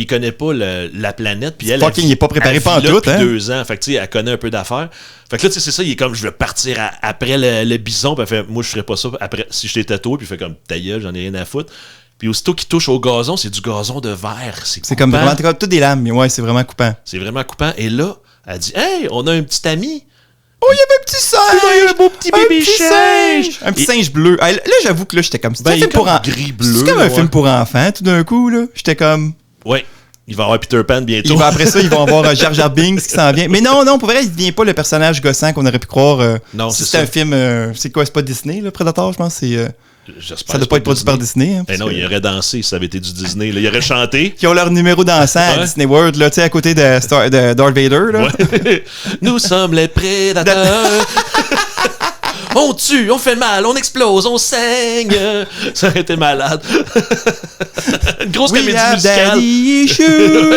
la planète, puis elle. Fucking, il est pas préparé pas en tout, depuis hein. 2 ans. Fait que, tu sais, elle connaît un peu d'affaires. Fait que là, tu sais, c'est ça, il est comme, je vais partir après le bison, puis elle fait, moi, je ferais pas ça après, si je t'ai tatoué, puis il fait comme, ta gueule, j'en ai rien à foutre. Puis aussitôt qu'il touche au gazon, c'est du gazon de verre. C'est comme vraiment, toutes des lames, mais ouais, c'est vraiment coupant. C'est vraiment coupant. Et là, elle dit, hey, on a un petit ami. Oh, il y avait un petit singe! Il y a un beau petit bébé singe! Un petit singe bleu. Là, j'avoue que là, j'étais comme... Ben, il est comme gris-bleu. C'est comme un film pour enfants, tout d'un coup, là. J'étais comme... Ouais. Il va avoir Peter Pan bientôt. Après ça, ils vont avoir Jar Jar Binks qui s'en vient. Mais non, pour vrai, il devient pas le personnage gossant qu'on aurait pu croire. Non, si c'est c'était ça. un film... c'est quoi, c'est pas Disney, le Predator, je pense? C'est... Ça doit pas être produit par Disney. Hein, non, il aurait dansé si ça avait été du Disney. Là. Il aurait chanté. Qui ont leur numéro dansant à Disney World, là, tu sais, à côté de Darth Vader. Là. Ouais. Nous sommes les prédateurs. On tue, on fait mal, on explose, on saigne. Ça aurait été malade. Une grosse comédie musicale. Daddy issues.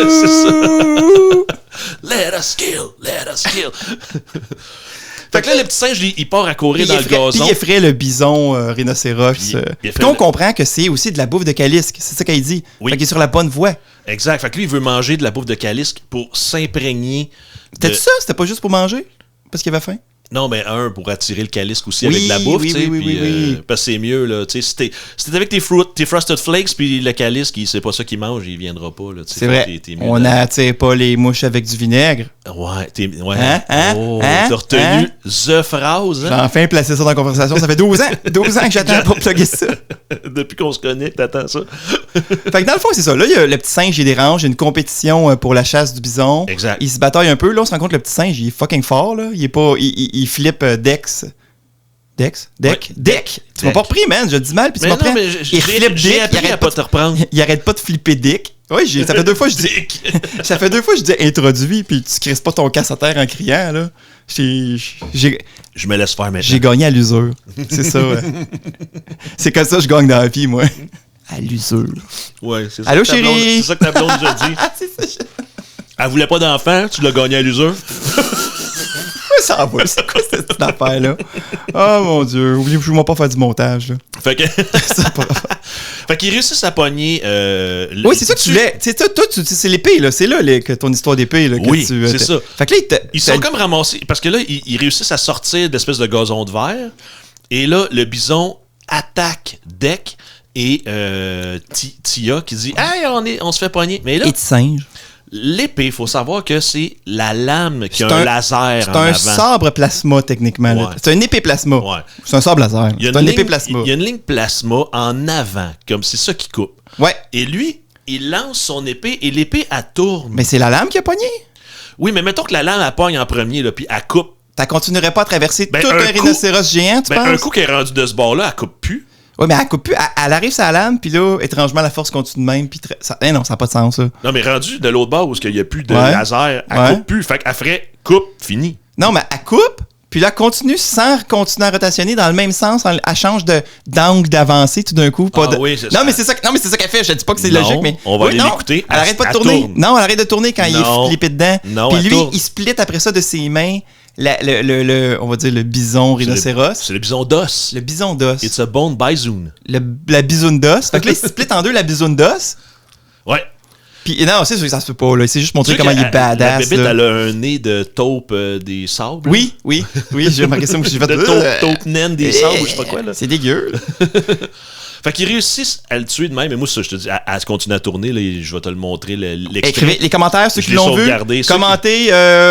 C'est ça. Let us kill. Fait que là, le petit singe, il part à courir dans le gazon. Puis il effraie le bison rhinocéros. Puis on comprend que c'est aussi de la bouffe de Kalisk. C'est ça qu'il dit. Oui. Fait qu'il est sur la bonne voie. Exact. Fait que lui, il veut manger de la bouffe de Kalisk pour s'imprégner. C'était ça? C'était pas juste pour manger? Parce qu'il avait faim? Non, mais pour attirer le Kalisk aussi avec de la bouffe, tu sais. Parce que c'est mieux, là. Tu sais, si t'es avec tes Frosted Flakes, puis le Kalisk, c'est pas ça qu'il mange, il viendra pas, là. C'est vrai. On n'attire pas les mouches avec du vinaigre. Ouais, Hein? t'as retenu the phrase, J'ai enfin placé ça dans la conversation. Ça fait 12 ans. 12 ans que j'attends pour plugger ça. Depuis qu'on se connaît, t'attends ça. Fait que dans le fond, c'est ça. Là, il y a le petit singe, il dérange. Il y a une compétition pour la chasse du bison. Exact. Il se bataille un peu. Là, on se rend compte que le petit singe, il est fucking fort, là. Il est pas... Il flippe Dex. Dex? Deck? Deck! Tu m'as pas repris, man. Je dis mal, puis tu m'as repris. Il flippe Dick. J'ai appris à pas te reprendre. Il arrête pas de flipper Dick. Oui, ça fait 2 fois que je dis... Ça fait 2 fois que je dis introduit, puis tu crisses pas ton casse à terre en criant, là. Je me laisse faire maintenant. J'ai gagné à l'usure. C'est ça, ouais. C'est comme ça que je gagne dans la vie, moi. À l'usure. Ouais, c'est ça. Allô, chérie? C'est ça que ta blonde nous a dit. C'est ça. Elle voulait pas d'enfant, tu l'as gagné à l'usure. Ça va, c'est quoi cette affaire-là? Oh mon Dieu, oubliez-moi pas faire du montage. Là. Fait que. Fait qu'ils réussissent à pogner. Oui, c'est ça que tu voulais. Toi, c'est l'épée, là. C'est là que ton histoire d'épée. Là, oui, c'est ça. Fait que là, ils sont comme ramassés. Parce que là, ils réussissent à sortir d'espèces de gazon de verre. Et là, le bison attaque Deck et Tia qui dit hey, on se fait pogner. Mais là. Et singe. L'épée, il faut savoir que c'est la lame qui a un laser en C'est avant. un sabre plasma, techniquement. Ouais. C'est un épée plasma. Ouais. C'est un sabre laser. C'est un épée plasma. Il y a une ligne plasma en avant, comme c'est ça qui coupe. Ouais. Et lui, il lance son épée et l'épée, elle tourne. Mais c'est la lame qui a pogné. Oui, mais mettons que la lame, elle pogne en premier, là, puis elle coupe. Ça continuerait pas à traverser tout un rhinocéros géant, tu penses? Un coup qui est rendu de ce bord-là, elle coupe plus. Oui, mais elle coupe plus. Elle arrive sur la lame, puis là, étrangement, la force continue de même. Puis non, ça n'a pas de sens, ça. Non, mais rendu de l'autre bord où il n'y a plus de laser, elle coupe plus. Fait qu'elle ferait coupe, fini. Non, mais elle coupe, puis là, elle continue sans continuer à rotationner dans le même sens. Elle change d'angle d'avancée tout d'un coup. Oui, c'est ça. Non, mais c'est ça qu'elle fait. Je dis pas que c'est logique, mais. On va aller l'écouter. Elle arrête pas de tourner. Tourne. Non, elle arrête de tourner quand il est flippé dedans. Non, puis lui, il split après ça de ses mains. On va dire le bison rhinocéros. C'est le bison d'os. Le bison d'os. It's a bone bison. La bisoune d'os. Fait que là, il split en deux la bisoune d'os. Ouais. Puis non, c'est sûr que ça se peut pas. Là. C'est juste montrer comment il est badass. La bébête, elle a un nez de taupe des sables. Oui, j'ai remarqué ça. J'ai fait de taupe naine des sables, je sais pas quoi. Là. C'est dégueu. Fait qu'ils réussissent à le tuer de même. Mais moi, ça, je te dis, elle continue à tourner. Là, je vais te le montrer. Écrivez les commentaires, ceux qui l'ont vu. Commentez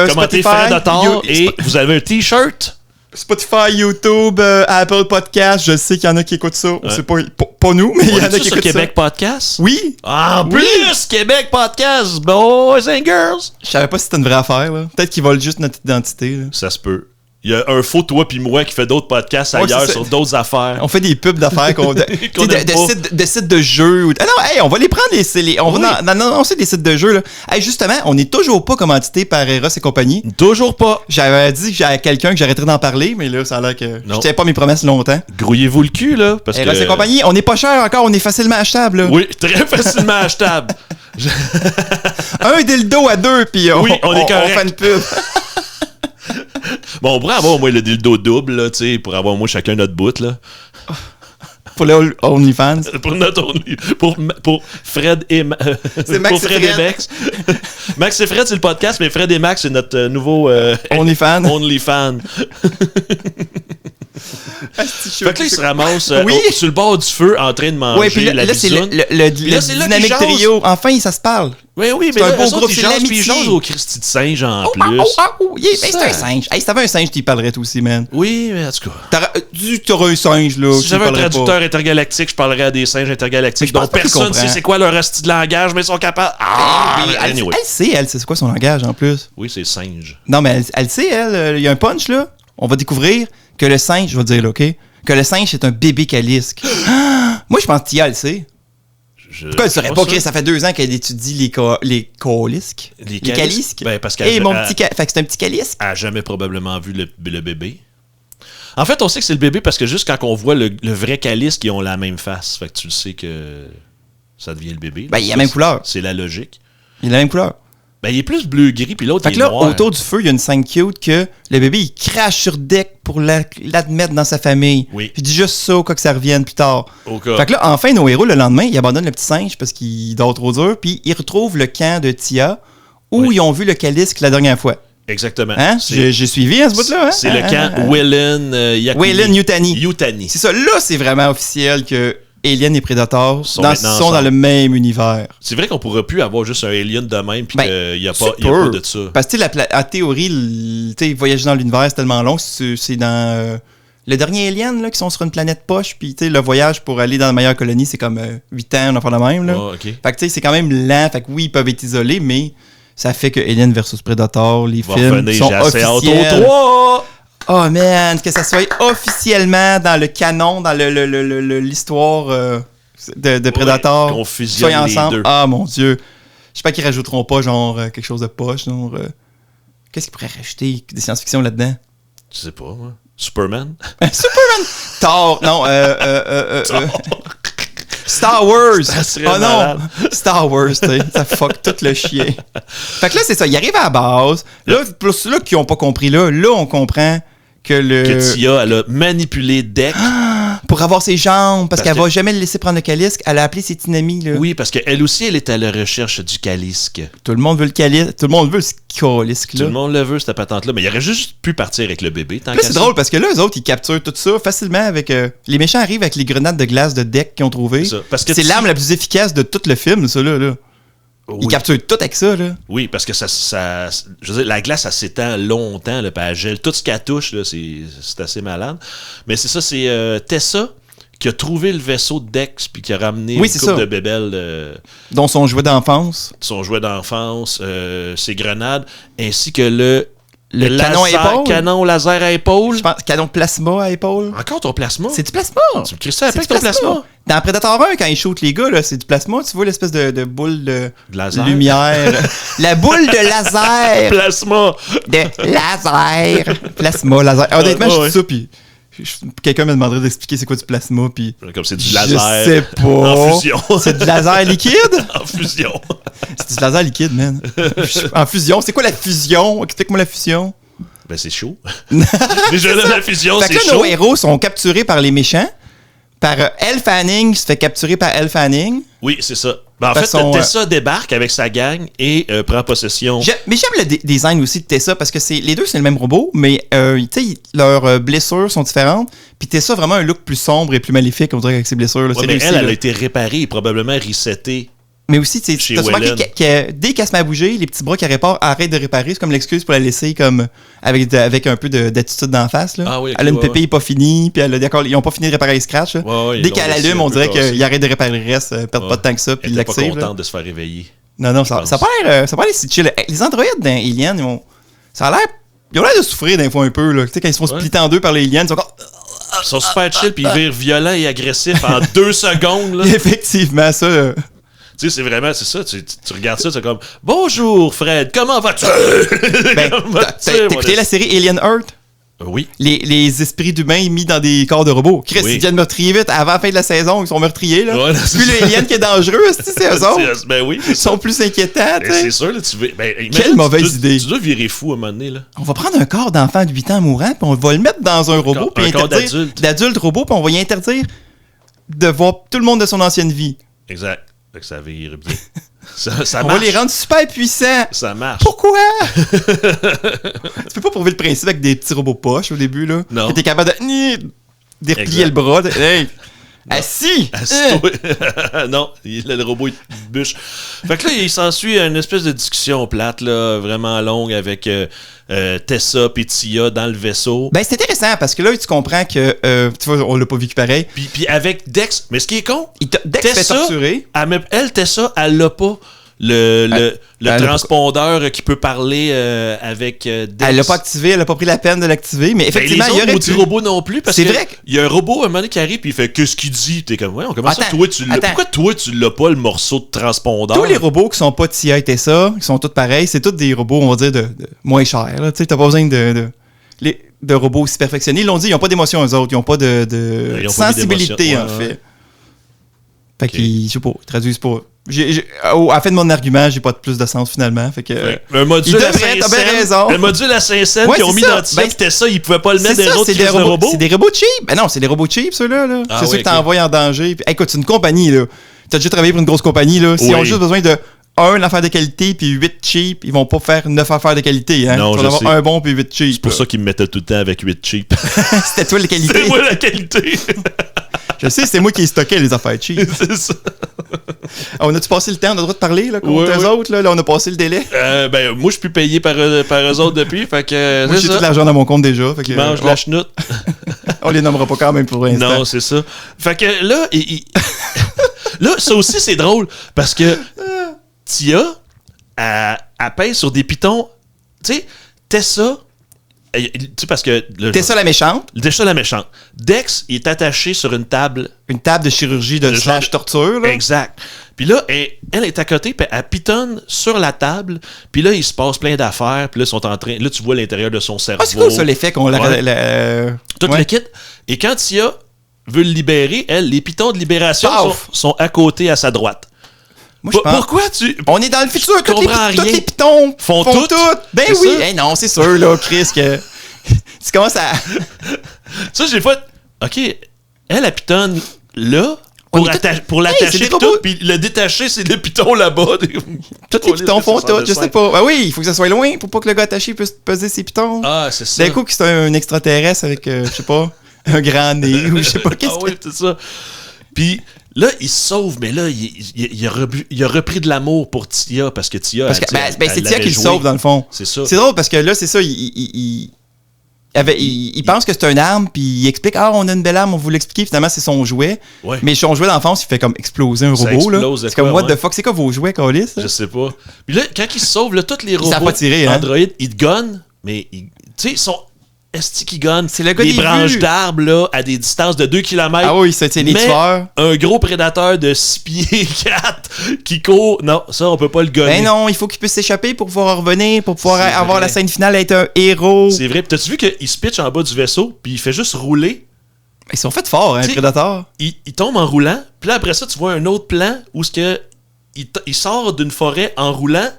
Spotify, Predator et vous avez un t-shirt. Spotify, YouTube, Apple Podcast. Je sais qu'il y en a qui écoutent ça. C'est pas nous, mais il y en a qui écoutent ça. Québec Podcast? Oui. En plus, Québec Podcast, boys and girls. Je savais pas si c'était une vraie affaire. Peut-être qu'ils volent juste notre identité. Là. Ça se peut. Il y a un faux toi puis moi qui fait d'autres podcasts ailleurs sur d'autres affaires. On fait des pubs d'affaires de sites de jeux. Ah non, hey, on va les prendre on va annoncer des sites de jeux là. Hey, justement, on n'est toujours pas commandité par Eros et compagnie. Toujours pas. J'avais dit à quelqu'un que j'arrêterais d'en parler, mais là, ça a l'air que je tiens pas mes promesses longtemps. Grouillez-vous le cul là, parce Eros et compagnie, on n'est pas cher encore, on est facilement achetable là. Oui, très facilement achetable. Un dildo à 2 puis on est correct. On fait une pub. Bon, on pourrait avoir au moins le dildo double, là, tu sais, pour avoir au moins chacun notre bout, là. Pour le OnlyFans. Pour notre pour Fred et c'est Max pour Fred et Max. Max et Fred, c'est le podcast, mais Fred et Max, c'est notre nouveau OnlyFan. Fait que là, il se ramasse sur le bord du feu en train de manger la bisoune. Le dynamique trio. Enfin, ça se parle. Oui, mais c'est un beau groupe, groupe, c'est l'amitié. Puis ils jasent au Christy de singe en plus. C'est un singe. Hey, si t'avais un singe, tu y parlerais toi aussi, man. Oui, mais en tout cas. T'aurais un singe, là. Si j'avais un traducteur intergalactique, je parlerais à des singes intergalactiques dont personne sait c'est quoi leur hostie de langage, mais ils sont capables. Elle sait, c'est quoi son langage, en plus. Oui, c'est singe. Non, mais elle sait, il y a un punch, là. On va découvrir que le singe, je vais te dire, là, OK? Que le singe, c'est un bébé calisque. Moi, je pense que Tia le sait. Pourquoi elle saurait pas, Chris? Ça fait 2 ans qu'elle étudie les calisques. Les calisques? Ben, parce qu'elle fait que c'est un petit calisque. Elle a jamais probablement vu le bébé. En fait, on sait que c'est le bébé parce que juste quand on voit le vrai calisque, ils ont la même face. Fait que tu le sais que ça devient le bébé. Ben, il a la même couleur. C'est la logique. Il a la même couleur. Ben, il est plus bleu-gris, puis l'autre, il est noir. Fait que là, autour du feu, il y a une scène cute que le bébé, il crache sur deck pour l'admettre dans sa famille. Oui. Puis il dit juste ça au cas que ça revienne plus tard. Au cas. Fait que là, enfin, nos héros, le lendemain, ils abandonnent le petit singe parce qu'il dort trop dur, puis ils retrouvent le camp de Tia où ils ont vu le calisque la dernière fois. Exactement. Hein? J'ai suivi ce bout-là. Hein? C'est le camp Weyland Yutani. C'est ça. Là, c'est vraiment officiel que Alien et Predator sont dans le même univers. C'est vrai qu'on pourrait plus avoir juste un Alien de même puis qu'il n'y a pas de ça. Parce que en théorie, voyager dans l'univers, c'est tellement long. C'est dans le dernier Alien là, qui sont sur une planète poche. Puis le voyage pour aller dans la meilleure colonie, c'est comme 8 ans, on en fait la même. Là. Oh, okay. Fait que c'est quand même lent. Fait que oui, ils peuvent être isolés, mais ça fait que Alien versus Predator, les films sont officiels. Oh man, que ça soit officiellement dans le canon, dans l'histoire de Predator. Qu'on fusionne ensemble. Les deux. Ah mon Dieu. J'espère qu'ils rajouteront pas genre quelque chose de poche. Genre, qu'est-ce qu'ils pourraient rajouter des science-fiction là-dedans? Je sais pas, moi. Superman? Superman! Thor! Non, Star Wars! Non! Star Wars, tu sais, ça fuck tout le chien. Fait que là, c'est ça, ils arrivent à la base. Là, pour ceux qui n'ont pas compris, là, on comprend que Tia, elle a manipulé Deck. Pour avoir ses jambes, parce qu'elle va jamais le laisser prendre le calisque. Elle a appelé ses petits amis, là. Oui, parce qu'elle aussi, elle est à la recherche du calisque. Tout le monde veut le calisque. Tout le monde veut ce calisque-là. Tout le monde le veut, cette patente-là. Mais il aurait juste pu partir avec le bébé. Là, c'est drôle, parce que là, eux autres, ils capturent tout ça facilement avec... les méchants arrivent avec les grenades de glace de Deck qu'ils ont trouvées. C'est l'arme la plus efficace de tout le film, ça, là. Oui. Ils capturent tout avec ça, là. Oui, parce que ça je veux dire, la glace, ça s'étend longtemps, là, puis elle gèle. Tout ce qu'elle touche, là, c'est assez malade. Mais c'est ça, c'est Tessa qui a trouvé le vaisseau de Dex, puis qui a ramené une coupe de bébelles. Dont son jouet d'enfance. Son jouet d'enfance, ses grenades, ainsi que le canon à épaule. Canon laser à épaule. Je pense, canon plasma à épaule. Encore ton plasma? C'est du plasma. Tu me cries ça après ton plasma? Dans Predator 1, quand ils shootent les gars, là, c'est du plasma. Tu vois l'espèce de boule de laser. Lumière. La boule de laser. Plasma. De laser. Plasma, laser. Honnêtement, je dis ça, puis quelqu'un me demanderait d'expliquer c'est quoi du plasma, puis comme c'est du laser. Je sais pas. En fusion. C'est du laser liquide? En fusion. C'est du laser liquide, man. En fusion. C'est quoi la fusion? Explique-moi la fusion. Ben, c'est chaud. Déjà là, la fusion, c'est chaud. Nos héros sont capturés par les méchants. Par Elle Fanning se fait capturer par Elle Fanning. Oui, c'est ça. Ben, en fait, Tessa débarque avec sa gang et prend possession. Mais j'aime le design aussi de Tessa parce que les deux, c'est le même robot, mais leurs blessures sont différentes. Puis Tessa a vraiment un look plus sombre et plus maléfique, on dirait, avec ses blessures. Là, ouais, mais réussi, elle a été réparée et probablement resettée. Mais aussi, t'as souvent dès qu'elle se met à bouger, les petits bras qu'elle répare arrêtent de réparer. C'est comme l'excuse pour la laisser comme avec un peu d'attitude d'en face. Là. Ah oui, okay, elle a une pépille pas finie, puis ils n'ont pas fini de réparer les scratchs. Dès qu'elle allume, on dirait qu'ils arrêtent de réparer le reste, perdent pas de temps que ça, puis ils l'activent. Elle est pas contente de se faire réveiller. Non, ça a l'air si chill. Les androïdes dans Alien, ça a l'air Ils ont l'air de souffrir d'un fois un peu, là. Tu sais, quand ils se font splitter en deux par les aliens, ils sont comme... Ils sont super chill, puis ils virent violents et agressifs en 2 secondes, là. Effectivement, ça... Tu sais, c'est vraiment, c'est ça. Tu regardes ça, c'est comme bonjour Fred, comment vas-tu? Ben, t'as écouté la série Alien Earth? Oui. Les esprits d'humains mis dans des corps de robots. Chris, Oui. ils viennent meurtrier vite. Avant la fin de la saison, ils sont meurtriers, là. Ouais, Puis le alien qui est dangereux, c'est eux autres. Ben oui. Ils sont plus inquiétants, tu Ben, sais. c'est sûr, là, imagine, Quelle mauvaise idée. Tu dois virer fou à un moment donné, là. On va prendre un corps d'enfant de 8 ans mourant, puis on va le mettre dans un robot, puis un corps interdire d'adulte robot, puis on va y interdire de voir tout le monde de son ancienne vie. Exact. Fait que ça vire bien. Ça On marche. va les rendre super puissants. Ça marche. Pourquoi? Tu peux pas prouver le principe avec des petits robots poches au début, là. Non. Que t'es capable de replier le bras. Hey! Assis! Assis-toi. Non, le robot, il bûche. Fait que là, il s'ensuit une espèce de discussion plate, là, vraiment longue avec Tessa et Tia dans le vaisseau. Ben, c'est intéressant parce que là, tu comprends que, tu vois, on l'a pas vécu pareil. Puis avec Dex, mais ce qui est con, Dex se fait torturer. Tessa, elle l'a pas. Le transpondeur qui peut parler avec Dex. Elle l'a pas activé, elle a pas pris la peine de l'activer, mais effectivement, les il y aurait autres robots non plus, parce c'est que vrai. il y a un robot à un moment donné qui arrive puis il fait qu'est-ce qu'il dit, t'es comme ouais, on commence Attends, toi tu l'as. attends. Pourquoi toi tu l'as pas le morceau de transpondeur? Tous les robots qui sont pas Tia et Tessa, qui sont tous pareils, c'est tous des robots, on va dire, de moins chers. Tu sais, t'as pas besoin de robots aussi perfectionnés. Ils l'ont dit, ils ont pas d'émotion eux autres, ils ont pas de Ils ont pas mis sensibilité d'émotion, en ouais, fait. ouais. Fait qu'ils, je sais pas, ils traduisent pas. À la fin de mon argument, j'ai pas de plus de sens finalement. Fait que, un module à 5 t'as bien raison. cents. Un module à 5 cents Ouais, qu'ils ont c'est mis ça. dans Tia Ben, pis Tessa, ils pouvaient pas le mettre c'est dans les ça, autres c'est crises des de robots. robots. C'est des robots cheap. Ben non, c'est des robots cheap, ceux-là. Là. Ah C'est oui, ceux que ok. t'envoies en danger. Puis, écoute, c'est une compagnie, là. T'as déjà travaillé pour une grosse compagnie, là. S'ils Oui. ont juste besoin de 1 affaire de qualité puis 8 cheap, ils vont pas faire 9 affaires de qualité. Hein. Non, Ils je vont avoir sais. un bon puis 8 cheap. C'est pour ça qu'ils me mettaient tout le temps avec 8 cheap. C'était toi la qualité. C'est moi la qualité. Je sais, c'était moi qui stockais les affaires cheap. C'est ça. On a-tu passé le temps? On a le droit de parler là, contre Ouais, eux ouais. autres? Là, on a passé le délai. Ben, moi, je suis plus payé par eux autres depuis. Fait que. Moi, c'est j'ai ça. tout l'argent dans mon compte déjà. Fait que, Ils mangent de la chenoute. on les nommera pas quand même pour l'instant. Non, c'est ça. Fait que là, là, ça aussi, c'est drôle. Parce que Tia, elle pèse sur des pitons. Tu sais, Tessa. Tu sais, parce que. Tessa la méchante. Tessa la méchante. Dex, il est attaché sur une table. Une table de chirurgie de slash torture. Là. Exact. Puis là, elle est à côté, puis elle pitonne sur la table. Puis là, il se passe plein d'affaires. Puis là, ils sont en train. Là, tu vois l'intérieur de son cerveau. Ah, c'est cool ça, l'effet qu'on Ouais. Tout ouais. le kit. Et quand Tia veut le libérer, les pitons de libération Paf! sont à côté, à sa droite. Moi, je pense. Pourquoi tu. On est dans le futur, tous comprends les rien. pitons Font tout. tout. Ben C'est oui. ça? Hey, non, c'est sûr, là, Chris, que. Tu commences à. Ça, j'ai fait. OK, elle pitonne là. On Pour, est tout- pour Hey, l'attacher c'est des pis robots. tout, puis le détacher, c'est le piton là-bas. Tous les pitons font tout, je sais pas. Ben oui, il faut que ça soit loin pour pas que le gars attaché puisse peser ses pitons. Ah, c'est ça. D'un coup, que c'est un extraterrestre avec, je sais pas, un grand nez ou je sais pas qu'est-ce Ah oui, c'est ça. Puis là, il se sauve, mais là, il a repris de l'amour pour Tia parce que Tia. Parce que, elle, ben, c'est elle Tia qui l'avait le joué. sauve, dans le fond. C'est ça. C'est drôle parce que là, c'est ça, il pense que c'est une arme, puis il explique, on a une belle arme, on vous l'expliquer. Finalement, c'est son jouet. Ouais. Mais son jouet d'enfance, il fait comme exploser un Ça robot. Là. explose de C'est comme, quoi, what ouais. the fuck, c'est quoi vos jouets, Calis? Je sais pas. Puis là, quand il se sauve, là, tous les robots savent pas tirer, hein. Android, ils te gunnent, mais tu sais, ils sont. Est-ce qu'ils gunnent? C'est le gars des des branches vues. d'arbres, là, à des distances de 2 km. Ah oui, c'est les mais tueurs. un gros prédateur de 6 pieds 4 qui court. Non, ça, on peut pas le gunner. Ben non, il faut qu'il puisse s'échapper pour pouvoir revenir, pour pouvoir C'est avoir vrai. la scène finale, être un héros. C'est vrai. Puis t'as-tu vu qu'il se pitch en bas du vaisseau, puis il fait juste rouler? Ils sont faits forts, hein, T'sais, les prédateurs. Il tombe en roulant, puis là, après ça, tu vois un autre plan où il sort d'une forêt en roulant,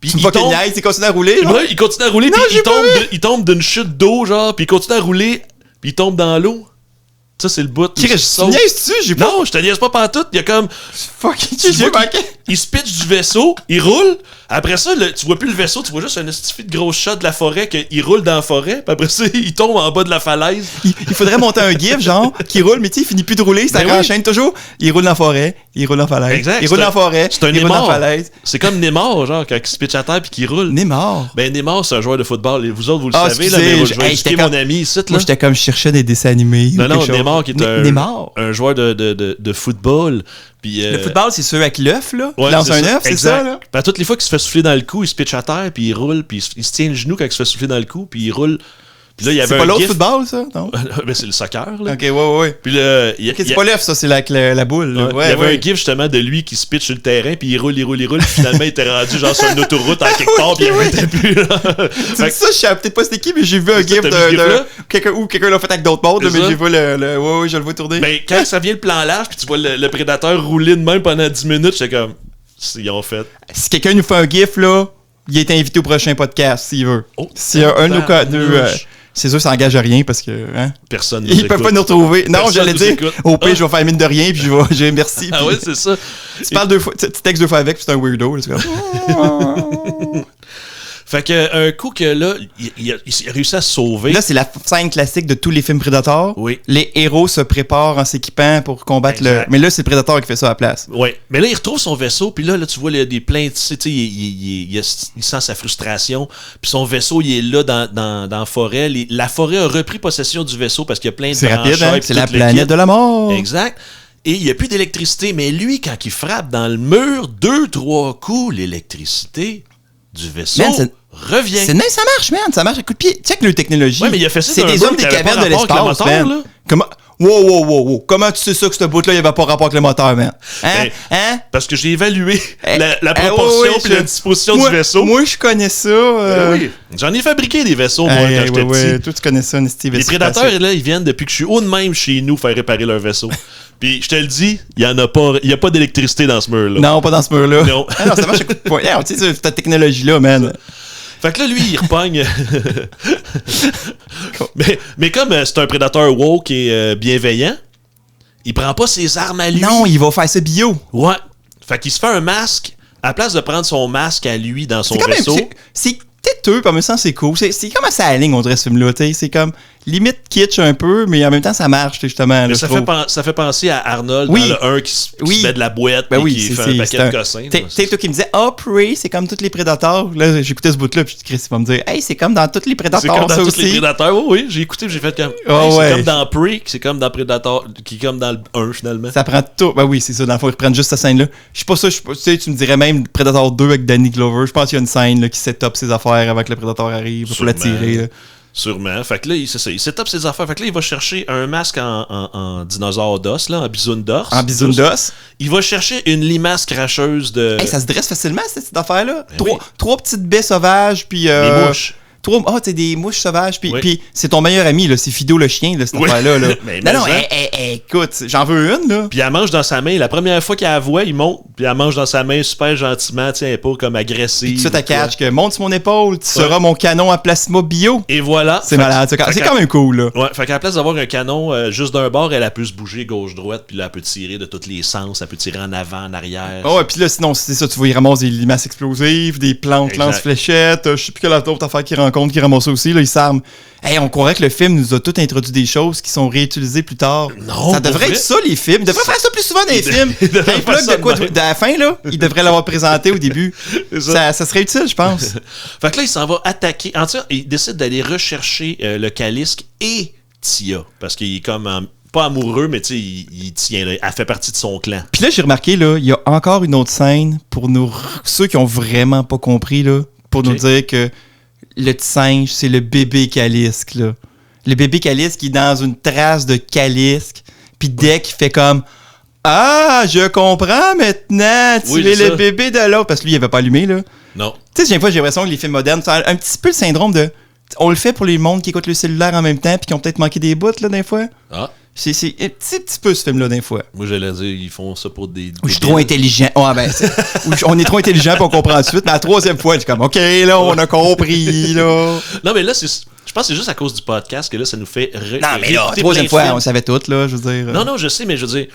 puis Tu me il vois qu'il tombe... niaise, il continue à rouler. genre. Ouais, il continue à rouler, Non, puis j'ai pas vu. il tombe d'une chute d'eau, genre, puis il continue à rouler, puis il tombe dans l'eau. Ça, c'est le bout. où Chris, il je saute. niaise-tu? J'ai pas. Non, je te niaise pas pantoute. Il y a comme... Fuck, Tu j'ai vois manqué. il se pitch du vaisseau, il roule. Après ça, tu vois plus le vaisseau, tu vois juste un estifi de grosse shot de la forêt qu'il roule dans la forêt. Puis après ça, il tombe en bas de la falaise. Il faudrait monter un gif, genre, qui roule, mais tu sais, il finit plus de rouler, ça Ben oui. enchaîne toujours. Il roule dans la forêt, il roule dans la falaise. Exact. Il roule dans la forêt, C'est un il roule dans la Neymar. falaise. C'est comme Neymar, genre, quand il se pitch à terre puis qu'il roule. Neymar. Ben, Neymar, c'est un joueur de football. Et vous autres, vous le Ah, savez, là, excusez, mais je vais hey, expliquer j'étais mon comme- ami ici, là. Moi, j'étais comme, je cherchais des dessins animés. Non, ou non, quelque chose. Neymar qui est Neymar. un joueur de football. Puis, Le football, c'est ceux avec l'œuf, là. ouais, Qui lance c'est un ça. œuf, c'est Exact. ça, là? Puis, toutes les fois qu'il se fait souffler dans le cou, il se pitche à terre, puis il roule, puis il se tient le genou quand il se fait souffler dans le cou, puis il roule. Puis là, il y avait C'est pas un l'autre gif. football, ça? Non? Ben, c'est le soccer, là. Ok, ouais. Puis là, Ok, c'est pas l'œuf, ça, c'est la boule. Là. il y avait un gif justement de lui qui se pitch sur le terrain, puis il roule. Puis finalement, il était rendu genre sur une autoroute en quelque part, puis il arrêtait plus. Là. Tu dis ça, je sais peut-être pas c'était qui, mais j'ai vu un C'est ça, gif t'as vu ce gif-là? quelqu'un l'a fait avec d'autres mondes, là, C'est mais ça? j'ai vu le. Ouais, je le vois tourner. Ben, quand ça vient le plan large, puis tu vois le prédateur rouler de même pendant 10 minutes, j'étais comme. Ils ont fait. Si quelqu'un nous fait un gif, là, il est invité au prochain podcast, s'il veut. Oh, S'il y a un de nos tabarnouche. c'est sûr, ça engage à rien parce que. Hein? Personne Ils peuvent pas nous retrouver. Non, Personne j'allais nous dire. écoute. Au pire, je vais faire mine de rien, puis je vais merci. Ah puis- ouais, c'est ça. Tu parles deux fois, tu textes deux fois avec, puis c'est un weirdo. Là, c'est comme... Fait que un coup que là, il a réussi à se sauver. Là, c'est la scène classique de tous les films Predator. Oui. Les héros se préparent en s'équipant pour combattre Exact. Mais là, c'est le Predator qui fait ça à la place. Ouais. Mais là, il retrouve son vaisseau, puis là, tu vois, il y a des plaintes, tu sais, il sent sa frustration, puis son vaisseau, il est là dans la forêt. La forêt a repris possession du vaisseau parce qu'il y a plein de C'est rapide, branchages, hein? puis C'est la tout le planète kit. de la mort. Exact. Et il n'y a plus d'électricité. Mais lui, quand il frappe dans le mur, 2-3 coups, l'électricité du vaisseau Man, revient. C'est nice, ça marche, man. Ça marche à coup de pied. Check le technologie. Ouais, mais il a fait ça C'est dans un des mur hommes des qui avait cavernes pas de rapport avec le l'espace, moteur, man. là. Comment... Wow. Comment tu sais ça que ce bout-là, il avait pas rapport avec le moteur, man? Hein? Ben, Parce que j'ai évalué la ouais, proportion et la je- disposition Moi- du vaisseau. Moi, je connais ça. Ben oui. J'en ai fabriqué des vaisseaux, moi, quand j'étais petit. Toi, tu connais ça, Steve. Les prédateurs, là, ils viennent depuis que je suis haut de même chez nous faire réparer leur vaisseau. Puis je te le dis, il y a pas d'électricité dans ce mur-là. Non, pas dans ce mur-là. Non. Ah non, ça marche à coup de poing. Yeah, tu sais, cette technologie-là, man. Fait que là, lui, il repogne. mais comme c'est un prédateur woke et bienveillant, il prend pas ses armes à lui. Non, il va faire ça bio. Ouais. Fait qu'il se fait un masque. À la place de prendre son masque à lui dans son C'est quand même. vaisseau. C'est têteux, par même sens, c'est cool. C'est comme assez à la ligne, on dirait, ce film-là. Tu sais, c'est comme limite kitsch un peu, mais en même temps, ça marche, justement. Mais là, ça je trouve. fait penser à Arnold Oui. dans le 1 qui se Oui. met de la boîte Ben et oui, qui c'est fait un paquet de un- cossins. Tu sais, toi qui me disais, Prey, c'est comme tous les prédateurs. Là, j'écoutais ce bout-là, puis Chris, il va me dire, hey, c'est comme dans tous les C'est prédateurs, comme dans ça tous aussi. les prédateurs. Oui, j'ai écouté, j'ai fait comme. Ah Hey, ouais. C'est comme dans Prey, c'est comme dans Predator, qui est comme dans le 1 finalement. Ça prend tout. Ben oui, c'est ça. Dans le fond, ils reprennent juste cette scène-là. Je sais pas ça. Tu sais, tu me dirais même Predator 2 avec Danny Glover. Je pense qu'il y a une scène là, qui set up ses affaires avant que le Predator arrive pour la Sûrement. tirer. Là. Sûrement. Fait que là, c'est ça. Il set up ses affaires. Fait que là, il va chercher un masque en dinosaure d'os, là, en bisoune d'os. En bisoune d'os. Il va chercher une limace cracheuse de. Hey, ça se dresse facilement, cette petite affaire-là. Ben oui. Trois petites baies sauvages, puis. Des mouches. Tu des mouches sauvages, puis Oui. puis c'est ton meilleur ami, là. C'est Fido le chien, là, cette Oui. affaire-là. Là. Mais non, hein. écoute, j'en veux une, là. Puis elle mange dans sa main. La première fois qu'elle la voit, il monte. Puis elle mange dans sa main super gentiment. Tiens, pas comme agressive. Puis tout ça, ou ta quoi. catch, que monte sur mon épaule, tu seras Ouais. mon canon à plasma bio. Et voilà. C'est Fait malade. que- C'est fait quand même cool, là. Ouais, fait qu'à la place d'avoir un canon juste d'un bord, elle a pu se bouger gauche-droite, puis là, elle peut tirer de tous les sens, elle peut tirer en avant, en arrière. Ah ouais, puis là, sinon, c'est ça, tu vois, il ramasse des limaces explosives, des plantes, Exact. lance-fléchettes, je sais plus quelle autre affaire qu'il rencontre, qui ramasse ça aussi, là, il s'arme. Hey, on croirait que le film nous a tout introduit des choses qui sont réutilisées plus tard. Non, ça devrait pour être vrai? ça, les films. Ils devraient faire ça plus souvent dans les films. ils devraient Quand ils faire plug ça de quoi de même. de la fin, là, ils devraient l'avoir présenté au début. C'est ça. Ça serait utile, je pense. Fait que là, il s'en va attaquer. En tout cas, il décide d'aller rechercher le Kalisk et Tia, parce qu'il est comme pas amoureux, mais tu sais, il tient, là, elle fait partie de son clan. Puis là, j'ai remarqué, là, il y a encore une autre scène pour nous, ceux qui ont vraiment pas compris, là, pour nous Ok. dire que le petit singe, c'est le bébé Kalisk, là. Le bébé Kalisk qui est dans une trace de Kalisk, puis dès qu'il fait comme ah, je comprends maintenant, tu Oui, es c'est le ça. bébé de l'autre, parce que lui, il avait pas allumé, là. Non. Tu sais, j'ai l'impression que les films modernes, c'est un petit peu le syndrome de. On le fait pour les mondes qui écoutent le cellulaire en même temps, puis qui ont peut-être manqué des bouts, là, des fois. Ah, C'est un petit peu ce film-là, des fois. moi, j'allais dire, ils font ça pour des. Ou je suis trop intelligent. Ouais, ben, on est trop intelligent pour on comprend tout de suite. Mais la troisième fois, je suis comme, OK, là, on a compris, là. Non, mais là, je pense que c'est juste à cause du podcast que là, ça nous fait. Non, mais là, réécouter troisième plein de fois, films. on savait tout, là, je veux dire. Non, non, je sais, mais je veux dire.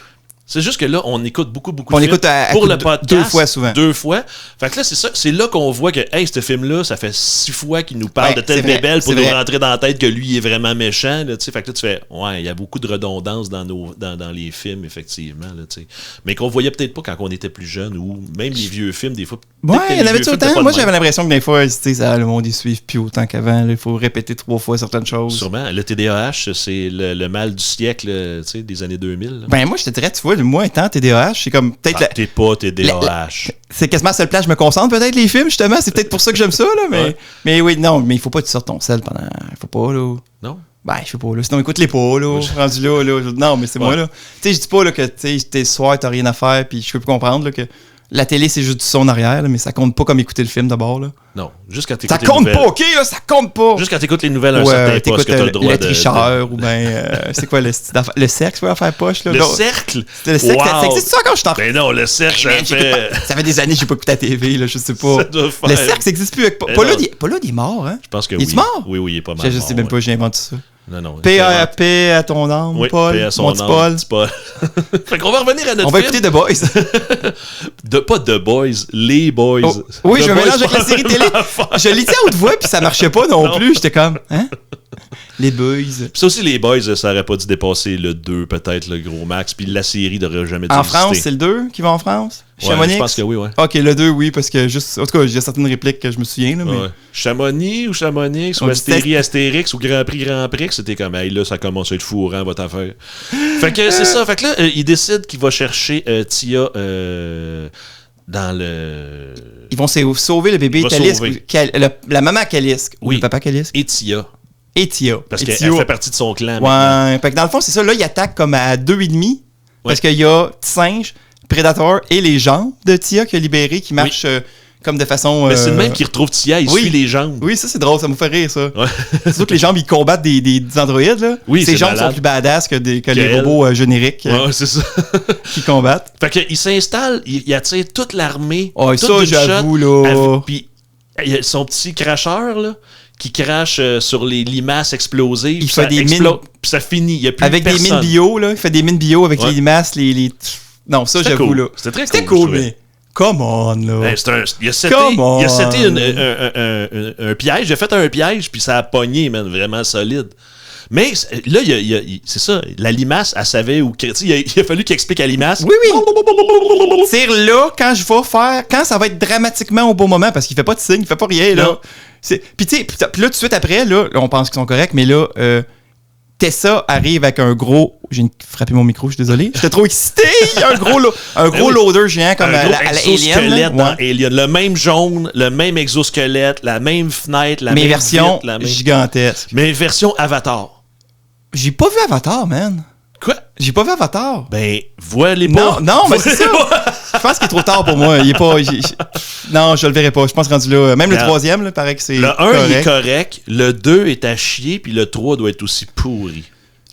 C'est juste que là, on écoute beaucoup On de écoute films à pour coup le de- podcast. 2 fois souvent. 2 fois. Fait que là, c'est ça. C'est là qu'on voit que, hey, ce film-là, ça fait 6 fois qu'il nous parle Ouais, de telle c'est vrai, bébelle pour c'est nous vrai. rentrer dans la tête que lui il est vraiment méchant. Là, tu sais. Fait que là, tu fais, ouais, il y a beaucoup de redondance dans les films, effectivement. Là, tu sais. Mais qu'on voyait peut-être pas quand on était plus jeune ou même les vieux films, des fois. Ouais, peut-être que il y en les avait vieux tout films étaient autant. pas Moi, de j'avais même. l'impression que des fois, tu sais, le monde, ils suivent plus autant qu'avant. là. Il faut répéter 3 fois certaines choses. Sûrement. Le TDAH, c'est le mal du siècle, tu sais, des années 2000. là. Ben, moi, je te dirais, tu vois, moi, étant TDAH, c'est comme peut-être... T'es pas TDAH. C'est quasiment à la seule place je me concentre, peut-être, les films, justement. C'est peut-être pour ça que j'aime ça, là. Mais oui, non, mais il faut pas que tu sortes ton sel pendant... Il faut pas, là. Non? Ben, je sais pas, là. Sinon, écoute-les pas, là. Rendu là, là. Non, mais c'est moi, là. Tu sais, je dis pas, là, que, tu sais, t'es soir, t'as rien à faire, puis je peux plus comprendre, là, que la télé, c'est juste du son en arrière, là, mais ça compte pas comme écouter le film d'abord, là. Non. Juste quand t'écoutes Ça compte pas, OK, là, ça compte pas! Juste quand t'écoutes les nouvelles à un certain poste que t'as le droit le tricheur, ou ben, c'est quoi, le sexe, pour faire poche, là? Le cercle? Le cercle, ça existe ça encore, je t'en... Ben non, le cercle, ça fait des années que j'ai pas écouté la TV, là, je sais pas. Ça doit faire... Le cercle, ça existe plus avec... Paul, il est mort, hein? Je pense que oui. Il est mort? Oui, il est pas mal. Je sais même pas, j'ai inventé ça. Non. Paix à ton âme, oui, Paul. Paix à son mon âme, petit Paul. Fait qu'on va revenir à notre film. On va écouter The Boys. Pas The Boys, Les Boys. Oh, oui, The je me Boys mélange avec la série télé. Je l'ai dit à haute voix, puis ça marchait pas non plus. J'étais comme, hein? Les Boys. Puis ça aussi, Les Boys, ça aurait pas dû dépasser le 2, peut-être, le gros max. Puis la série n'aurait jamais dû En exister. France, c'est le 2 qui va en France? Ouais, Chamonix? je pense que oui, ouais. Ok, le 2, oui, parce que juste... En tout cas, il y a certaines répliques que je me souviens, là, mais... Ouais. Chamonix ou Chamonix ou Astérix ou Grand Prix, c'était comme, hey, là, ça commence à être fourrant, votre affaire. Fait que c'est ça. Fait que là, il décide qu'il va chercher Tia dans le... Ils vont sauver le bébé Calisque. La maman Calisque. Oui. Le papa Calisque. Et Tia. Et Tia. Parce qu'elle fait partie de son clan. Ouais. Fait que dans le fond, c'est ça. Là, il attaque comme à 2,5. Parce qu'il y a Singe, Predator et les jambes de Tia qui a libéré, qui marchent comme de façon... Mais c'est le même qui retrouve Tia, il suit les jambes. Oui, ça c'est drôle, ça me fait rire, ça. Ouais. Surtout que les jambes, ils combattent des androïdes, là. Oui, ces jambes malade. sont plus badass que les robots génériques Ouais, c'est ça. qui combattent. Fait qu'il s'installe, il attire toute l'armée. Oh, toute ça, j'avoue, là. Puis il y a son petit cracheur, là, qui crache sur les limaces explosées. Il fait des mines... Puis ça finit, il y a plus avec personne. Des mines bio, là. Il fait des mines bio avec les limaces, Non, ça, j'avoue, cool. là. C'était très C'était cool, mais... Come on, là. Ben, il a seté un piège. Il a fait un piège, puis ça a pogné, man, vraiment solide. Mais là, c'est ça, la limace, elle savait où... Il a fallu qu'il explique à la limace. Oui. C'est là, quand ça va être dramatiquement au bon moment, parce qu'il fait pas de signe, il fait pas rien, là. Puis tu sais, puis là, tout de suite après, là, on pense qu'ils sont corrects, mais là... Tessa arrive avec un gros... J'ai frappé mon micro, je suis désolé. J'étais trop excité! Il y a un gros loader géant comme à la Alien. Dans Alien. Le même jaune, le même exosquelette, la même fenêtre, la même version vitre, gigantesque. Mais version Avatar. J'ai pas vu Avatar, man. Quoi? J'ai pas vu Avatar. Ben, vois-les pas. Non, mais c'est ça. Je pense qu'il est trop tard pour moi. Il est pas... Non, je le verrai pas. Je pense rendu là... Même le troisième, là, paraît que c'est le 1, il est correct. Le 2 est à chier, puis le 3 doit être aussi pourri.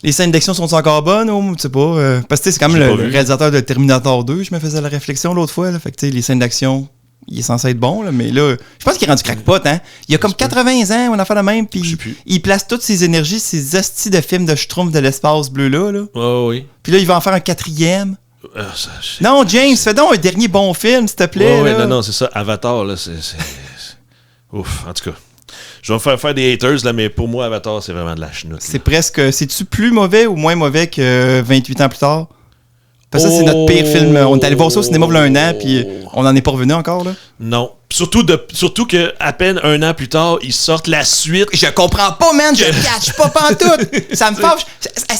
Les scènes d'action sont encore bonnes, ou tu sais pas? Parce que c'est quand même le réalisateur de Terminator 2, je me faisais la réflexion l'autre fois. Là. Fait que les scènes d'action, il est censé être bon, là, mais là, je pense qu'il est rendu crackpot, hein? Il a comme 80 ans, on a fait la même, puis il place toutes ses énergies, ses hosties de films de schtroumpf de l'espace bleu-là. Là. Oh, oui. Puis là, il va en faire un 4e. Non, James, fais donc un dernier bon film, s'il te plaît. Ouais, non, c'est ça. Avatar, là, c'est... Ouf, en tout cas. Je vais me faire des haters, là, mais pour moi, Avatar, c'est vraiment de la chenoute. C'est presque... C'est-tu plus mauvais ou moins mauvais que 28 ans plus tard? Parce que ça, c'est notre pire film. On est allé voir ça au cinéma il y a un an, puis on n'en est pas revenu encore, là. Non. Surtout que à peine un an plus tard, ils sortent la suite. Je comprends pas, man. Je catch pas pantoute. Ça me fâche.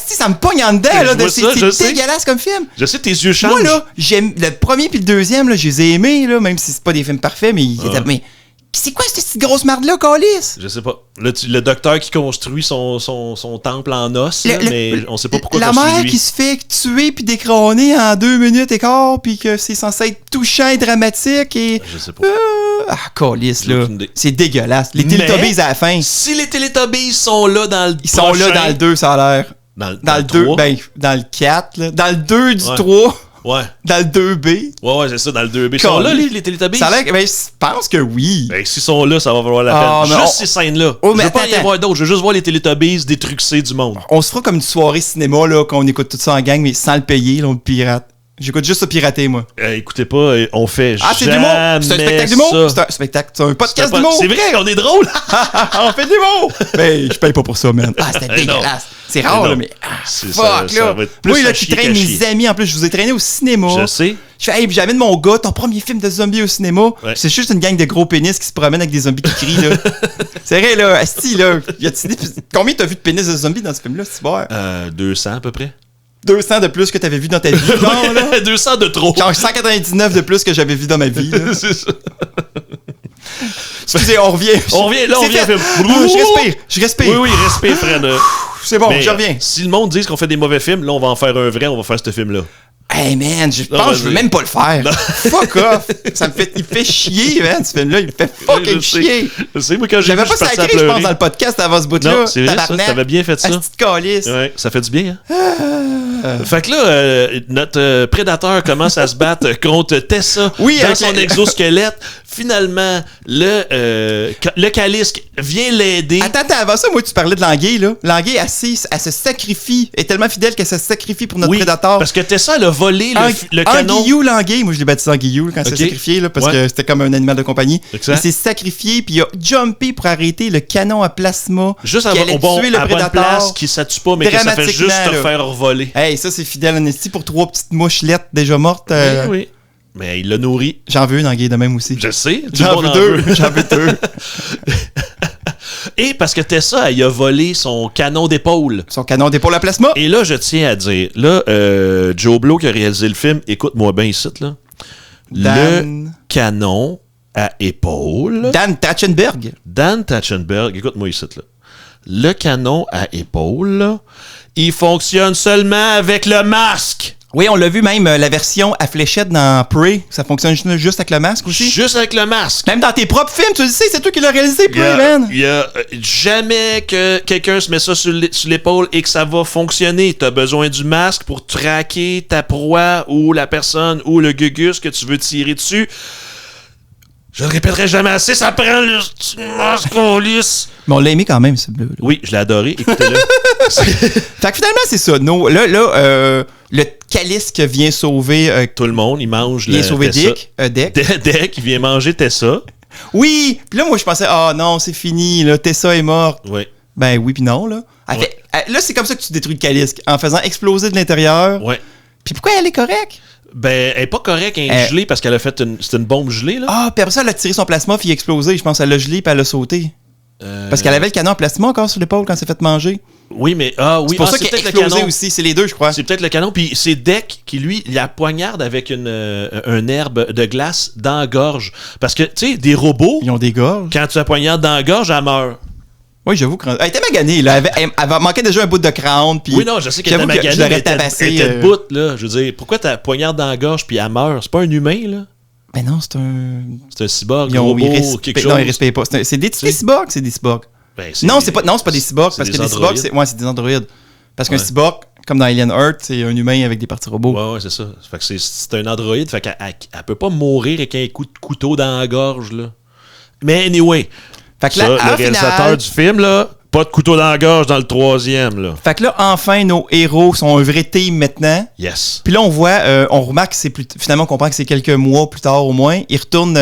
Ça me pogne en dedans, là. C'est dégueulasse comme film. Je sais, tes yeux changent. Moi, là, j'aime le premier puis le deuxième, là, je les ai aimés, là, même si c'est pas des films parfaits, mais c'est quoi cette petite grosse marde-là, câlisse? Je sais pas. Le docteur qui construit son temple en os, là, mais on sait pas pourquoi. La mère qui se fait tuer puis décroner en 2 minutes et quart, puis que c'est censé être touchant et dramatique et... Je sais pas. Câlisse, là. C'est dégueulasse. Les Teletubbies à la fin. Si les Teletubbies sont là dans le Ils sont là dans le 2, ça a l'air. Dans le 2, ben, dans le 4, là. Dans le 2 du 3. Ouais. Dans le 2B. Ouais, c'est ça, dans le 2B. Ils sont là, les Teletubbies? Ça a l'air que, ben, je pense que oui. Ben, s'ils sont là, ça va valoir la peine. Juste ces scènes-là. Oh, je veux pas y avoir d'autres. Je veux juste voir les Teletubbies détruxer du monde. On se fera comme une soirée cinéma, là, qu'on écoute tout ça en gang, mais sans le payer, là, on le pirate. J'écoute juste ça pirater, moi. Écoutez pas, on fait c'est de l'humour! C'est un spectacle d'humour! C'est un spectacle, c'est un podcast d'humour! C'est vrai, on est drôle! On fait de l'humour! Ben, je paye pas pour ça, man. C'était dégueulasse. C'est rare, là, mais... fuck, là! Moi, là, qui traîne mes amis, en plus, je vous ai traîné au cinéma. Je sais. Je fais, hey, j'amène mon gars, ton premier film de zombies au cinéma. Ouais. C'est juste une gang de gros pénis qui se promènent avec des zombies qui crient, là. C'est vrai, là. Asti, là. Combien t'as vu de pénis de zombies dans ce film-là, c'est bon? 200 à peu près. 200 de plus que t'avais vu dans ta vie. Genre, là. 200 de trop. Genre 199 de plus que j'avais vu dans ma vie. Là. C'est ça. Excusez, on revient. On revient, là, on C'est vient. fait. Je respire. Oui, respire, Fred. C'est bon, Mais, je reviens. Si le monde dit qu'on fait des mauvais films, là, on va en faire un vrai, on va faire ce film-là. Hey man, je Non, pense que je veux vas-y. même pas le faire. Fuck off. Il fait chier, man, ce film-là. Il me fait fucking chier. Je sais, moi, quand j'ai J'avais vu, pas je suis parti à sacré, je pense, pleurer. dans le podcast avant ce bout-là. Non, c'est vrai, ça, Tabarnak. t'avais bien fait ça. Asti de calice. Ouais, ça fait du bien, hein? Fait que là, notre prédateur commence à se battre contre Tessa Oui, dans avec son la- exosquelette. Finalement, le Calisque vient l'aider. Attends, avant ça, moi, tu parlais de Languille, là. Languille, elle se sacrifie. Elle est tellement fidèle qu'elle se sacrifie pour notre Oui, prédateur. parce que Tessa, elle a volé le canon. Anguillou Languille, moi je l'ai baptisé Anguillou quand il Ok. s'est sacrifié, là, parce Ouais. que c'était comme un animal de compagnie. Exact. Il s'est sacrifié, puis il a jumpé pour arrêter le canon à plasma. Juste qui allait tuer le à bonne prédateur. place, qui ça tue pas, mais que ça fait juste te Dramatiquement, là. faire voler. Hey, ça c'est fidèle en esti pour 3 petites mouchelettes déjà mortes. Oui. Mais il l'a nourri. J'en veux une Anguille de même aussi. Je sais. tout le J'en monde veux en 2. veut. J'en veux 2. Et parce que Tessa, elle a volé son canon d'épaule. Son canon d'épaule à plasma. Et là, je tiens à dire, là, Joe Blow qui a réalisé le film, écoute-moi bien ici, là. Dan- Le canon à épaule. Dan Tatchenberg. Dan Tatchenberg, écoute-moi ici, là. Le canon à épaule, là, il fonctionne seulement avec le masque. Oui, on l'a vu même, la version à fléchette dans Prey. Ça fonctionne juste avec le masque aussi. Juste avec le masque. Même dans tes propres films, tu le sais, c'est toi qui l'as réalisé, Prey, man. Il y a jamais que quelqu'un se met ça sur l'épaule et que ça va fonctionner. Tu as besoin du masque pour traquer ta proie ou la personne ou le gugus que tu veux tirer dessus. Je le répéterai jamais assez, ça prend le masque en lisse. Mais on l'a aimé quand même, ce bleu. Oui, je l'ai adoré. Écoutez-le. Fait que finalement, c'est ça. Le calice qui vient sauver... Tout le monde, il mange vient sauver Tessa. Dick. Dick, il vient manger Tessa. Oui! Puis là, moi, je pensais, non, c'est fini, là, Tessa est morte. Oui. Ben oui, puis non, là. Là, c'est comme ça que tu détruis le calice, en faisant exploser de l'intérieur. Ouais. Puis pourquoi elle est correcte? Ben, elle est pas correcte, elle est gelée parce qu'elle a fait c'était une bombe gelée, là. Ah, puis après ça, elle a tiré son plasma, puis il a explosé. Je pense qu'elle l'a gelé, puis elle a sauté. Parce qu'elle avait le canon en plasma encore sur l'épaule quand elle s'est fait manger. Oui, mais C'est pour ça qu'elle a peut-être le explosé canon. aussi. C'est les deux, je crois. C'est peut-être le canon. Puis c'est Deck qui, lui, il la poignarde avec une herbe de glace dans la gorge. Parce que, tu sais, des robots, Ils ont des gorges. quand tu la poignardes dans la gorge, elle meurt. Oui, j'avoue. Elle était maganée, là. Elle manquait déjà un bout de crâne. Puis Oui, non, je sais qu'elle était j'avoue que maganée, je l'aurais mais elle tabassé, était debout, là. Je veux dire, pourquoi tu la poignardes dans la gorge puis elle meurt? C'est pas un humain, là. Ben non, c'est un... C'est un cyborg, Ils un ont- robot, ils respectent- quelque chose. Non, ils respectent pas. C'est des cyborgs, c'est des cyborgs. Ben, Non, c'est pas des cyborgs, c'est parce que des des cyborgs, c'est des androïdes. Parce qu'un Ouais. cyborg, comme dans Alien Earth, c'est un humain avec des parties robots. Ouais, c'est ça. Fait que c'est un androïde, fait qu'elle elle peut pas mourir avec un coup de couteau dans la gorge, là. Mais anyway, Fait que ça, là, le en réalisateur finale, du film, là, pas de couteau dans la gorge dans le 3e, là. fait que là, enfin, nos héros sont un vrai team maintenant. Yes. Puis là, on remarque que finalement, on comprend que c'est quelques mois plus tard au moins. Il retourne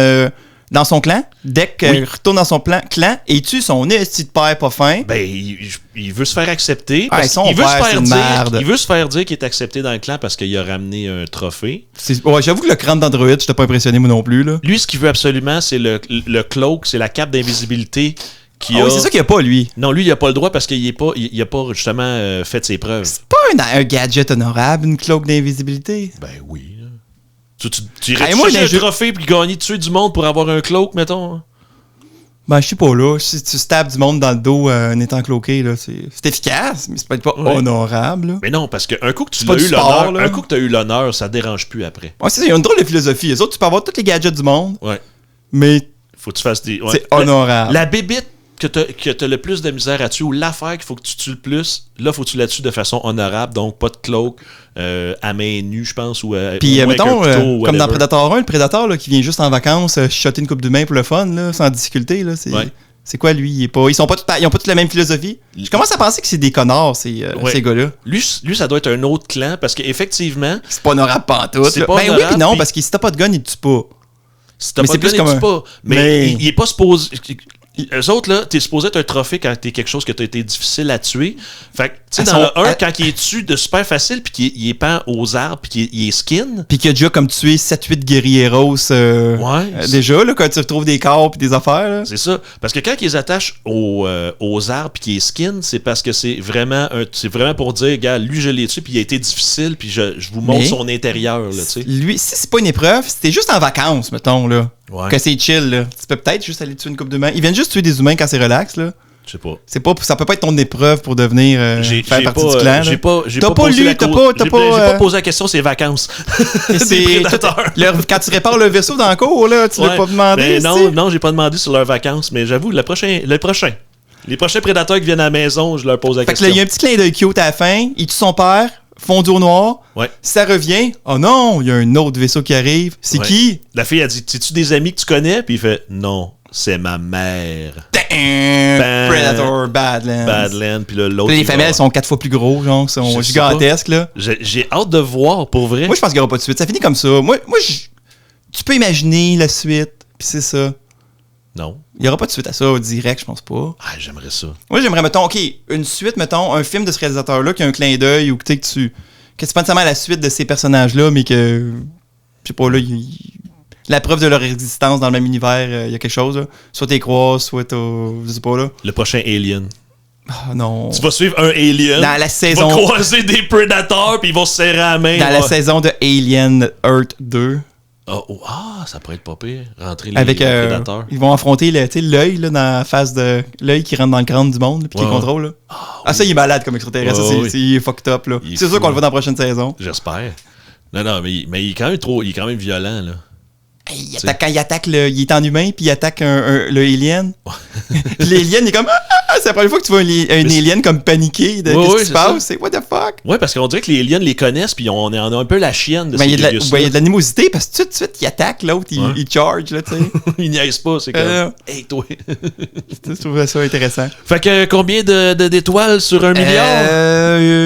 dans son clan. Deck Oui. retourne dans son clan et il tue son esti de père pas fin. Ben, il veut se faire accepter. Ah, parce son qu'il veut père, se c'est faire une dire, merde. il veut se faire dire qu'il est accepté dans le clan parce qu'il a ramené un trophée. Ouais, j'avoue que le crâne d'androïde, je t'ai pas impressionné moi non plus. Là. Lui, ce qu'il veut absolument, c'est le cloak, c'est la cape d'invisibilité qui Ah a... oui, c'est ça qu'il a pas, lui. Non, lui, il a pas le droit parce qu'il a pas justement fait ses preuves. C'est pas un gadget honorable, une cloque d'invisibilité. Ben oui. là. Tu irais Hey, moi, chercher un j'ai- trophée puis gagner tuer du monde pour avoir un cloak, mettons? hein? Ben, je sais pas, là. Si tu stabs du monde dans le dos en étant cloqué, là, c'est efficace, mais c'est pas Ouais. honorable, là. Mais non, parce qu'un coup que tu C'est pas l'as du eu sport, l'honneur, là. un coup que tu as eu l'honneur, ça dérange plus après. Ouais, c'est ça, il y a une drôle de philosophie. Les autres, tu peux avoir tous les gadgets du monde, Ouais. mais Faut que tu fasses des. Ouais. c'est honorable. La bébite que t'as le plus de misère à tuer ou l'affaire qu'il faut que tu tues le plus, là, faut que tu la tues de façon honorable, donc pas de cloak, à main nue, je pense, ou Puis, ou avec un mettons, couteau, comme whatever. dans Predator 1, le Predator là, qui vient juste en vacances chuchoter une coupe d'humain pour le fun, là, sans difficulté, là, c'est... Ouais. C'est quoi, lui? Ils ont pas toute la même philosophie. Je commence à penser que c'est des connards, ces gars-là. Lui, ça doit être un autre clan, parce qu'effectivement, C'est pas honorable pantoute. C'est là. pas Ben oui, honorable, puis non, puis- parce que si t'as pas de gun, il te tue pas. si t'as Mais pas c'est de gun, plus il comme tue pas. Mais mais- il est pas supposé... Eux autres, là, t'es supposé être un trophée quand t'es quelque chose que t'as été difficile à tuer. Fait que, tu sais, dans le 1, quand il est tué de super facile, puis qu'il est pend aux arbres, puis qu'il est skin. Puis qu'il a déjà comme tué 7-8 guerrieros déjà, là, quand tu retrouves des corps puis des affaires. Là. C'est ça. Parce que quand ils les attachent aux arbres, puis qu'il est skin, c'est parce que c'est vraiment pour dire, gars, lui, je l'ai tué, puis il a été difficile, puis je vous montre son intérieur, là, tu sais. Lui, si c'est pas une épreuve, si t'es juste en vacances, mettons, là. Ouais. Que c'est chill, là. Tu peux peut-être juste aller tuer une couple d'humains. Ils viennent juste tuer des humains quand c'est relax, là. Je sais pas. Ça peut pas être ton épreuve pour devenir faire partie du clan. J'ai pas posé la question, c'est vacances. Des prédateurs. Quand tu répares le vaisseau dans le cours, là, tu l'as pas demandé. Non, j'ai pas demandé sur leurs vacances, mais j'avoue, les prochains prédateurs qui viennent à la maison, je leur pose la question. Fait que là, il y a un petit clin d'œil cute à la fin. Il tue son père, fondu au noir. Ouais. Ça revient. Oh non, il y a un autre vaisseau qui arrive. C'est qui? La fille a dit, c'est-tu des amis que tu connais? Puis il fait, non, c'est ma mère. Predator, Badlands. Badlands, puis l'autre. Puis les femelles sont 4 fois plus gros, genre, sont gigantesques, là. J'ai hâte de voir, pour vrai. Moi, je pense qu'il n'y aura pas de suite. Ça finit comme ça. Tu peux imaginer la suite, puis c'est ça. Non. Il n'y aura pas de suite à ça au direct, je pense pas. Ah, j'aimerais ça. Moi, j'aimerais, mettons, OK, une suite, mettons, un film de ce réalisateur-là qui a un clin d'œil ou que c'est pas nécessairement la suite de ces personnages-là, mais que, je sais pas, là, la preuve de leur existence dans le même univers, il y a quelque chose, là. Soit t'es croises, soit je sais pas, là. Le prochain Alien. Ah non. Tu vas suivre un Alien. Dans la saison. Tu vas croiser des Predators, puis ils vont se serrer à la main. Dans la saison de Alien Earth 2. Ça pourrait être pas pire. Rentrer les avec prédateurs. Ils vont affronter l'œil là, dans la face de l'œil qui rentre dans le crâne du monde puis qui contrôle. Là. Ça, il est malade comme extraterrestre. Il est fucked up. Là. C'est sûr qu'on le voit dans la prochaine saison. J'espère. Non, mais il est quand même il est quand même violent, là. Quand il attaque, il est en humain, puis il attaque le alien. Puis l'alien, il est comme... c'est la première fois que tu vois un alien comme paniqué de qu'est-ce qui se passe. C'est what the fuck? Ouais, parce qu'on dirait que les aliens les connaissent, puis on a un peu la chienne de ces il y a de l'animosité, parce que tout de suite, il attaque l'autre, il charge, là, tu sais. Il niaise pas, c'est comme... Hey, toi! Je trouvais ça intéressant. Fait que combien d'étoiles sur 1 milliard?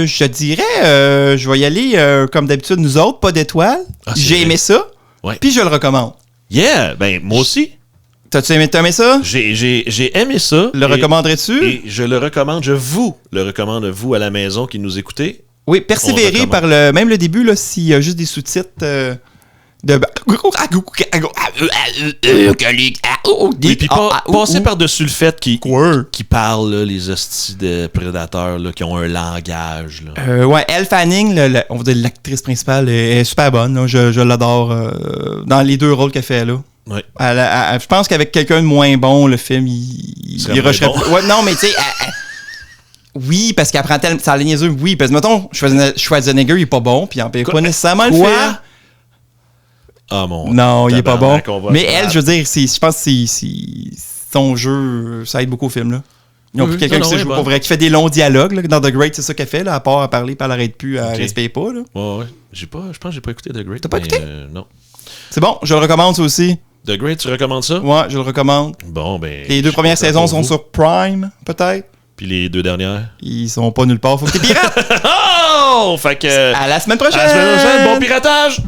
Je dirais, je vais y aller comme d'habitude, nous autres, pas d'étoiles. J'ai aimé ça. Ouais. Puis je le recommande. Yeah! Ben, moi aussi. T'as-tu aimé ça? J'ai aimé ça. Le recommanderais-tu? Et je le recommande, je vous le recommande, vous à la maison qui nous écoutez. Oui, persévérez par même le début, là, s'il y a juste des sous-titres de... Oui, puis passer par-dessus le fait qu'ils parlent, là, les hosties de prédateurs là, qui ont un langage. Là. Ouais, Elle Fanning, on va dire l'actrice principale, est super bonne. Là, je l'adore dans les 2 rôles qu'elle fait là. Ouais. Je pense qu'avec quelqu'un de moins bon, le film, il rusherait bon. Ouais, non, mais tu sais... Oui, parce qu'elle prend tellement... Ça a niaiseux, oui. Parce que, mettons, Schwarzenegger, il est pas bon, puis il n'empêche pas nécessairement le faire. Ah mon... Non, il est pas bon. Mais elle, je veux dire, je pense que son jeu, ça aide beaucoup au film, là. Ils ont pris quelqu'un qui sait jouer pour vrai, qui fait des longs dialogues, là. Dans The Great, c'est ça qu'elle fait, là, à part à parler, puis elle arrête plus, elle respire pas, là. Ouais. Je pense que j'ai pas écouté The Great. T'as pas écouté? Non. C'est bon, je le recommande, ça aussi. The Great, tu recommandes ça? Ouais, je le recommande. Bon, ben... Les 2 premières saisons sont sur Prime, peut-être. Puis les 2 dernières? Ils sont pas nulle part, faut que t'es pirate! Oh! Fait que... À la semaine prochaine! À la semaine prochaine, bon piratage!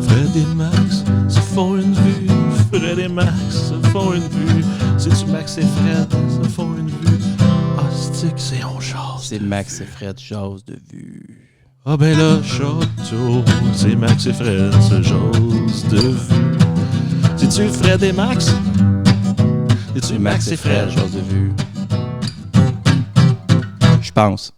Fred et Max se font une vue. Fred et Max se font une vue. C'est-tu Max et Fred se font une vue? Ah, c'est on jase. C'est Max et Fred jase de vue. Ah ben là, château, c'est Max et Fred se jase de vue. C'est-tu Fred et Max? C'est-tu Max et Fred jase de vue? Je pense.